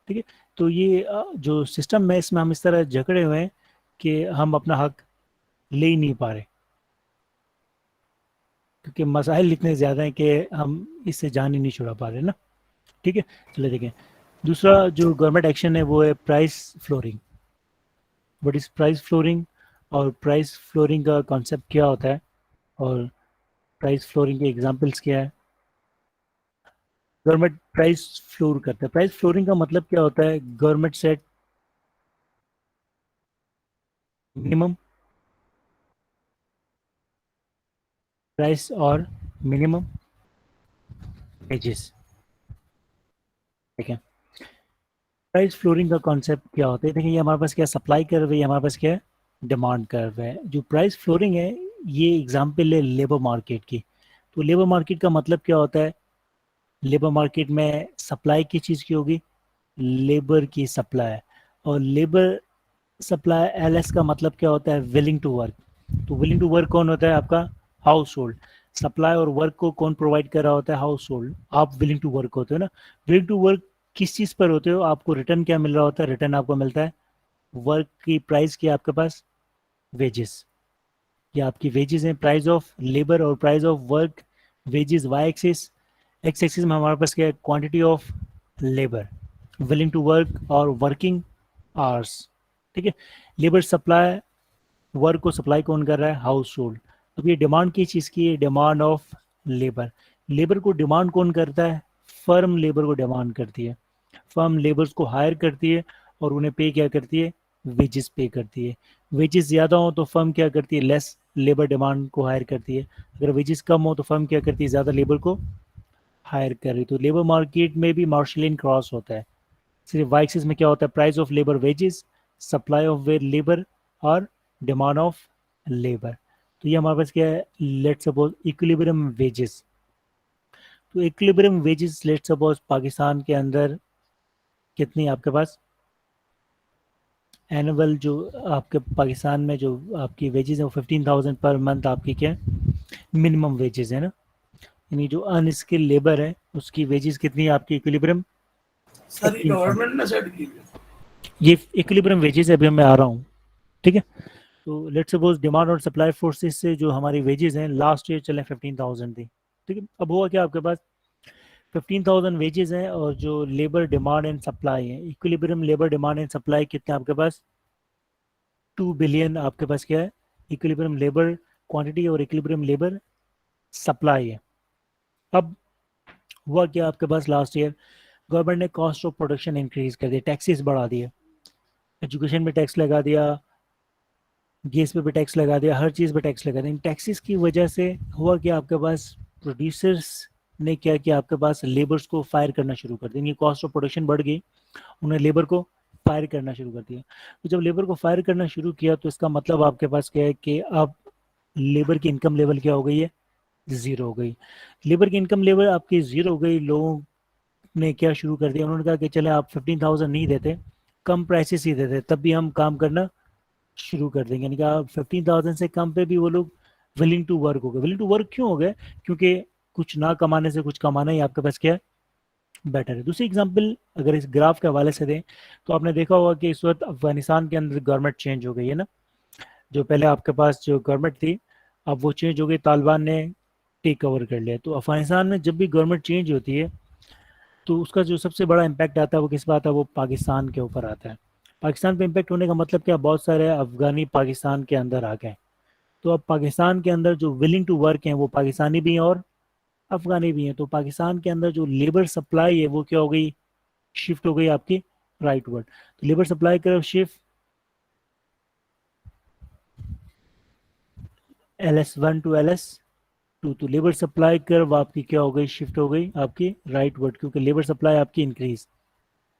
ठीक है, तो ये जो सिस्टम है इसमें हम इस तरह जकड़े हुए हैं कि हम अपना हक ले ही नहीं पा रहे, क्योंकि मसाइल इतने ज़्यादा हैं कि हम इससे जान ही नहीं छुड़ा पा रहे ना। ठीक है, चलिए देखें। दूसरा जो गवर्नमेंट एक्शन है वो है price flooring. What is price flooring? और प्राइस फ्लोरिंग का कॉन्सेप्ट क्या होता है और प्राइस फ्लोरिंग के एग्जांपल्स क्या है? गवर्नमेंट प्राइस फ्लोर करता है। प्राइस फ्लोरिंग का मतलब क्या होता है? गवर्नमेंट सेट मिनिमम प्राइस और मिनिमम वेजेस। ठीक है, प्राइस फ्लोरिंग का कॉन्सेप्ट क्या होता है? देखिए, ये हमारे पास क्या सप्लाई कर्व है, ये हमारे पास क्या है डिमांड कर्व है। जो प्राइस फ्लोरिंग है ये एग्जांपल है लेबर मार्केट की। तो लेबर मार्केट का मतलब क्या होता है? लेबर मार्केट में सप्लाई की चीज़ की होगी, लेबर की सप्लाई। और लेबर सप्लाई एलएस का मतलब क्या होता है? Willing to work. तो विलिंग टू वर्क कौन होता है? आपका हाउस होल्ड। सप्लाई और वर्क को कौन प्रोवाइड कर रहा होता है? Household. आप विलिंग टू वर्क होते हो ना। विलिंग टू वर्क किस चीज़ पर होते हो? आपको रिटर्न क्या मिल रहा होता है? रिटर्न आपको मिलता है वर्क की प्राइस की आपके पास वेजेस। ये आपकी वेजेस हैं, प्राइस ऑफ लेबर और price of work. Wages Y axis, X axis में हमारे पास क्या है? Quantity of labour, willing to work और वर्किंग आवर्स। ठीक है, लेबर सप्लाई, वर्क को सप्लाई कौन कर रहा है? Household. अब ये डिमांड की चीज़ की है, डिमांड ऑफ लेबर। लेबर को डिमांड कौन करता है? फर्म लेबर को डिमांड करती है। फर्म लेबर्स को हायर करती है और उन्हें पे क्या करती है? वेजेस पे करती है। वेजेस ज़्यादा हो तो फर्म क्या करती है? लेस लेबर डिमांड को हायर करती है। अगर वेजेस कम हो तो फर्म क्या करती है? ज़्यादा लेबर को हायर कर रही। तो लेबर मार्केट में भी मार्शलिन क्रॉस होता है। सिर्फ वाई एक्सिस में क्या होता है? Price of labour wages, supply of labour और डिमांड ऑफ लेबर। तो ये हमारे पास क्या है? Let suppose equilibrium wages. तो equilibrium wages let suppose Pakistan के अंदर कितनी आपके पास एनुअल जो आपके पाकिस्तान में जो आपकी वेजेस है वो 15,000 पर मंथ आपकी क्या मिनिमम वेजेस है ना। यानी जो अनस्किल्ड लेबर है उसकी वेजेस कितनी है आपकी? इक्विलिब्रियम सर ये 15,000। गवर्नमेंट ने सेट की है। ये इक्विलिब्रियम वेजेस है, अभी मैं आ रहा हूँ। ठीक है, तो लेट्स सपोज डिमांड और सप्लाई फोर्सेस से जो हमारी वेजेस हैं लास्ट ईयर चले 15,000 थी। ठीक है, अब हुआ क्या? आपके पास 15,000 वेजेस हैं और जो लेबर डिमांड एंड सप्लाई है, equilibrium labour demand and supply कितने आपके पास? 2 बिलियन आपके पास क्या है? इक्विलिब्रियम लेबर क्वांटिटी और इक्विलिब्रियम लेबर सप्लाई है। अब हुआ क्या आपके पास? लास्ट ईयर गवर्नमेंट ने कॉस्ट ऑफ प्रोडक्शन इंक्रीज कर दिया, टैक्सेस बढ़ा दिए, एजुकेशन में टैक्स लगा दिया, गैस पे भी टैक्स लगा दिया, हर चीज़ पे टैक्स लगा दिया। इन टैक्सेस की वजह से हुआ कि आपके पास प्रोड्यूसर्स ने क्या किया, आपके पास लेबर्स को फायर करना शुरू कर दिया, इनकी कॉस्ट ऑफ प्रोडक्शन बढ़ गई, उन्होंने लेबर को फायर करना शुरू कर दिया। तो जब लेबर को फायर करना शुरू किया तो इसका मतलब आपके पास क्या है कि अब लेबर की इनकम लेवल क्या हो गई है, ज़ीरो हो गई। लेबर की इनकम लेवल आपकी ज़ीरो हो गई, लोगों ने क्या शुरू कर दिया, उन्होंने कहा कि चले आप 15,000 नहीं देते, कम प्राइसेस ही देते, तब भी हम काम करना शुरू कर देंगे। यानी कि आप 15,000 से कम पे भी वो लोग विलिंग टू वर्क हो गए। विलिंग टू वर्क क्यों हो गए, क्योंकि कुछ ना कमाने से कुछ कमाना ही आपके पास क्या है, बेटर है। दूसरी एग्जांपल अगर इस ग्राफ के हवाले से दें तो आपने देखा होगा कि इस वक्त अफगानिस्तान के अंदर गवर्नमेंट चेंज हो गई है ना। जो पहले आपके पास जो गवर्नमेंट थी, अब वो चेंज हो गई, तालिबान ने टेक ओवर कर लिया। तो अफगानिस्तान में जब भी गवर्नमेंट चेंज होती है तो उसका जो सबसे बड़ा इम्पैक्ट आता है वो किस पर आता है, वो पाकिस्तान के ऊपर आता है। पाकिस्तान पे इम्पैक्ट होने का मतलब क्या, बहुत सारे अफगानी पाकिस्तान के अंदर आ गए। तो अब पाकिस्तान के अंदर जो विलिंग टू वर्क हैं वो पाकिस्तानी भी हैं और अफगानी भी हैं। तो पाकिस्तान के अंदर जो लेबर सप्लाई है वो क्या हो गई, शिफ्ट हो गई आपकी राइट वर्ड। तो लेबर सप्लाई की तरफ शिफ्ट, LS1 to LS2, तो लेबर सप्लाई कर्व आपकी क्या हो गई, शिफ्ट हो गई आपकी राइट वर्ड, क्योंकि लेबर सप्लाई आपकी इंक्रीज।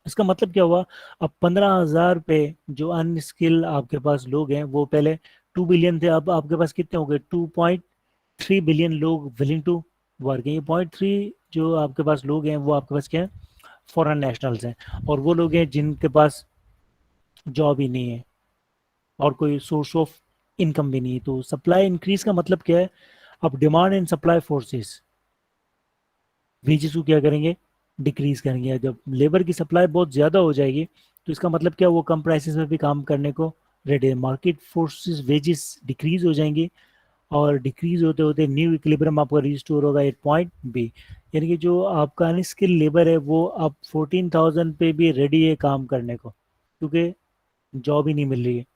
इसका मतलब क्या हुआ, अब 15,000 पे जो अनस्किल आपके पास लोग हैं वो पहले 2 बिलियन थे, अब आपके पास कितने हो गए, 2.3 बिलियन लोग विलिंग टू वर्क हैं। ये 0.3 जो आपके पास लोग हैं वो आपके पास क्या है, फॉरेन नेशनल्स हैं, और वो लोग हैं जिनके पास जॉब ही नहीं है और कोई सोर्स ऑफ इनकम भी नहीं है। तो सप्लाई इंक्रीज का मतलब क्या है, अब demand and supply forces wages को क्या करेंगे, डिक्रीज करेंगे। जब लेबर की सप्लाई बहुत ज़्यादा हो जाएगी तो इसका मतलब क्या, वो कम प्राइसेस में भी काम करने को रेडी है, मार्केट फोर्सेस वेजेस डिक्रीज हो जाएंगी, और डिक्रीज होते होते न्यू इक्विलिब्रियम आपका रिस्टोर होगा एट पॉइंट बी। यानी कि जो आपका अनस्किल लेबर है वो अब 14,000 पे भी रेडी है काम करने को, क्योंकि जॉब ही नहीं मिल रही है।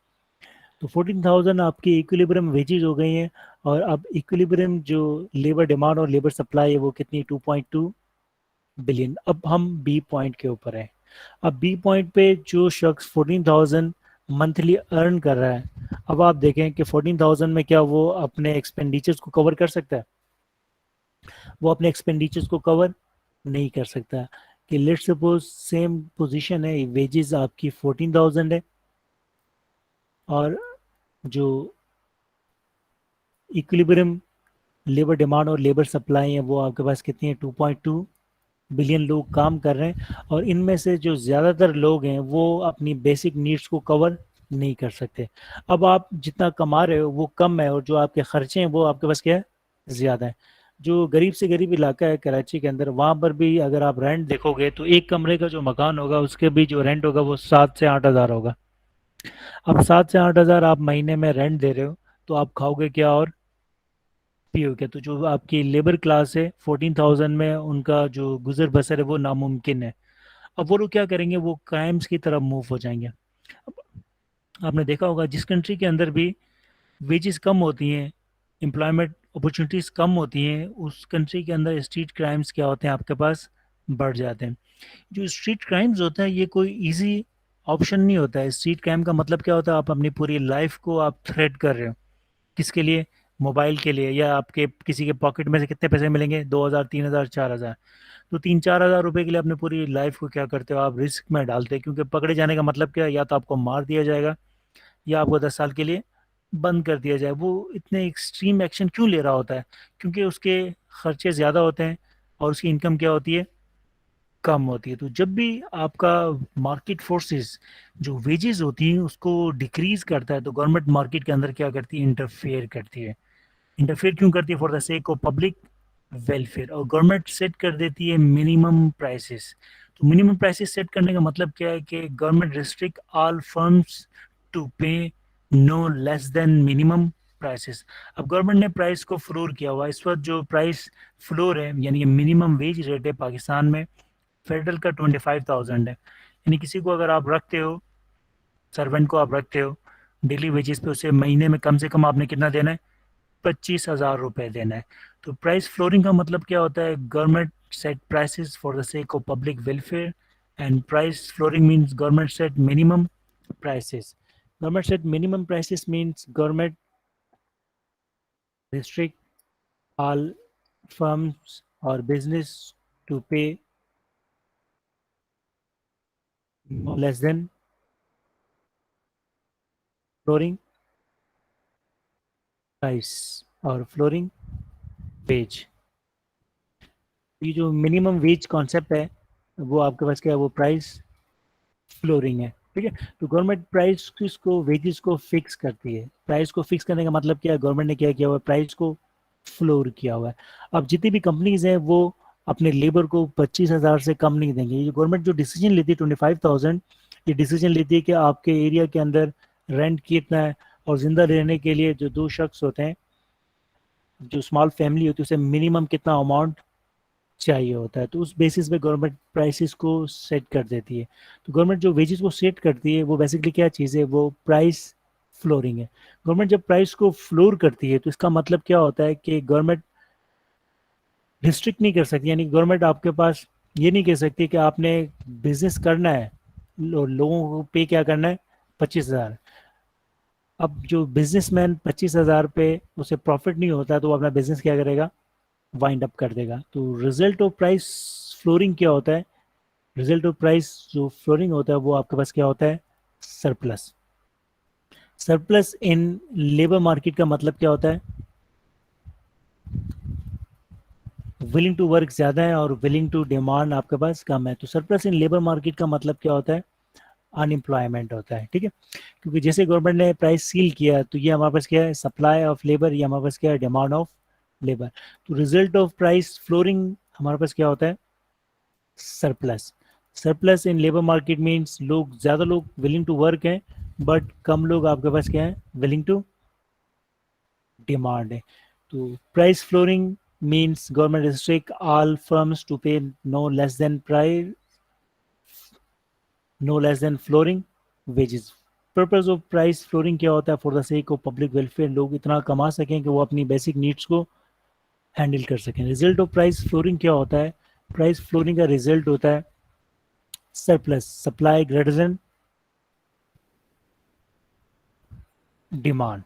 तो 14,000 आपकी इक्विलिब्रियम वेजेस हो गई हैं, और अब इक्विलिब्रियम जो लेबर डिमांड और लेबर सप्लाई है वो कितनी, 2.2 बिलियन। अब हम बी पॉइंट के ऊपर है। अब बी पॉइंट पे जो शख्स 14,000 मंथली अर्न कर रहा है, अब आप देखें कि 14,000 में क्या वो अपने एक्सपेंडिचर्स को कवर कर सकता है, वो अपने एक्सपेंडिचर्स को कवर नहीं कर सकता। कि लेट्स सपोज सेम पोजीशन है, वेजेस आपकी 14,000 है, और जो इक्विलिब्रियम लेबर डिमांड और लेबर सप्लाई है वो आपके पास कितनी है, 2.2 बिलियन लोग काम कर रहे हैं, और इनमें से जो ज़्यादातर लोग हैं वो अपनी बेसिक नीड्स को कवर नहीं कर सकते। अब आप जितना कमा रहे हो वो कम है, और जो आपके खर्चे हैं वो आपके पास क्या है, ज़्यादा है। जो गरीब से गरीब इलाका है कराची के अंदर, वहाँ पर भी अगर आप रेंट देखोगे तो एक कमरे का जो मकान होगा उसके भी जो रेंट होगा वो 7 से 8 हज़ार होगा। अब 7 से 8 हज़ार आप महीने में रेंट दे रहे हो, तो आप खाओगे क्या और पियोगे? तो जो आपकी लेबर क्लास है 14,000 में उनका जो गुजर बसर है वो नामुमकिन है। अब वो लोग क्या करेंगे, वो क्राइम्स की तरफ मूव हो जाएंगे। अब आपने देखा होगा जिस कंट्री के अंदर भी वेजेस कम होती हैं, एम्प्लॉयमेंट अपॉर्चुनिटीज़ कम होती हैं, उस कंट्री के अंदर स्ट्रीट क्राइम्स क्या होते हैं, आपके पास बढ़ जाते हैं। जो स्ट्रीट क्राइम्स होते हैं ये कोई इजी ऑप्शन नहीं होता है। स्ट्रीट क्राइम का मतलब क्या होता है, आप अपनी पूरी लाइफ को आप थ्रेट कर रहे हो, किसके लिए, मोबाइल के लिए, या आपके किसी के पॉकेट में से कितने पैसे मिलेंगे, 2,000 3,000 4,000। तो 3-4 हज़ार रुपए के लिए अपने पूरी लाइफ को क्या करते हो, आप रिस्क में डालते हैं, क्योंकि पकड़े जाने का मतलब क्या है, या तो आपको मार दिया जाएगा या आपको 10 साल के लिए बंद कर दिया जाए। वो इतने एक्सट्रीम एक्शन क्यों ले रहा होता है, क्योंकि उसके खर्चे ज़्यादा होते हैं और उसकी इनकम क्या होती है, कम होती है। तो जब भी आपका मार्केट फोर्सेस जो वेजेस होती हैं उसको डिक्रीज करता है, तो गवर्नमेंट मार्केट के अंदर क्या करती है, इंटरफेयर करती है। इंटरफेयर क्यों करती है, for the sake of public welfare. और गवर्नमेंट सेट कर देती है मिनिमम प्राइसेस। तो मिनिमम प्राइसेस सेट करने का मतलब क्या है कि government restrict all firms to pay no less than minimum prices. अब गवर्नमेंट ने प्राइस को फ्लोर किया हुआ है। इस वक्त जो प्राइस फ्लोर है यानी कि मिनिमम वेज रेट है पाकिस्तान में, फेडरल का 25,000 है। यानी किसी को अगर आप रखते हो, सर्वेंट को आप रखते हो डेली वेजेस पे, उसे महीने में कम से कम आपने कितना देना है, 25,000 रुपये देना है। तो प्राइस फ्लोरिंग का मतलब क्या होता है, government set prices for the sake of public welfare, and price flooring means government set minimum prices. Government said minimum prices means government restrict all firms or business to pay no less than flooring price और फ्लोरिंग वेज। ये जो मिनिमम वेज कॉन्सेप्ट है वो आपके पास क्या है, वो प्राइस फ्लोरिंग है। ठीक है, तो गवर्नमेंट प्राइस को वेजेस को फिक्स करती है। प्राइस को फिक्स करने का मतलब क्या है, गवर्नमेंट ने क्या किया हुआ है, प्राइस को फ्लोर किया हुआ है। अब जितनी भी कंपनीज हैं वो अपने लेबर को 25,000 से कम नहीं देंगे। ये गवर्नमेंट जो डिसीजन लेती है 25,000, ये डिसीजन लेती है कि आपके एरिया के अंदर रेंट कितना है, और जिंदा रहने के लिए जो दो शख्स होते हैं, जो स्मॉल फैमिली होती है, उसे मिनिमम कितना अमाउंट चाहिए होता है। तो उस बेसिस पे गवर्नमेंट प्राइसेस को सेट कर देती है। तो गवर्नमेंट जो वेजेस को सेट करती है वो बेसिकली क्या चीज़ है, वो प्राइस फ्लोरिंग है। गवर्नमेंट जब प्राइस को फ्लोर करती है तो इसका मतलब क्या होता है कि गवर्नमेंट रिस्ट्रिक्ट नहीं कर सकती। यानी गवर्नमेंट आपके पास ये नहीं कह सकती कि आपने बिजनेस करना है, लोगों को पे क्या करना है, 25,000। अब जो बिजनेसमैन 25,000 पे उसे प्रॉफिट नहीं होता तो वो अपना बिजनेस क्या करेगा, वाइंड अप कर देगा। तो रिजल्ट ऑफ प्राइस फ्लोरिंग क्या होता है, रिजल्ट ऑफ प्राइस जो फ्लोरिंग होता है वो आपके पास क्या होता है, surplus. Surplus in labour market का मतलब क्या होता है, विलिंग टू वर्क ज्यादा है और विलिंग टू डिमांड आपके पास कम है। तो सरप्लस इन लेबर मार्केट का मतलब क्या होता है, अनएम्प्लॉयमेंट होता है। ठीक है, क्योंकि जैसे गवर्नमेंट ने प्राइस सील किया तो ये हमारे पास क्या है, सप्लाई ऑफ लेबर, ये हमारे पास क्या है, डिमांड ऑफ लेबर। तो रिजल्ट ऑफ प्राइस फ्लोरिंग हमारे पास क्या होता है, surplus. Surplus in labour market means लोग, ज्यादा लोग विलिंग टू वर्क हैं, बट कम लोग आपके पास क्या है, विलिंग टू डिमांड है। तो price flooring means government restrict all firms to pay no less than price, no less than flooring wages. Purpose of price flooring क्या होता है, for the sake of public welfare, लोग इतना कमा सकें कि वो अपनी बेसिक नीड्स को हैंडल कर सकें। रिजल्ट ऑफ प्राइस फ्लोरिंग क्या होता है, प्राइस फ्लोरिंग का रिजल्ट होता है surplus, supply greater than demand.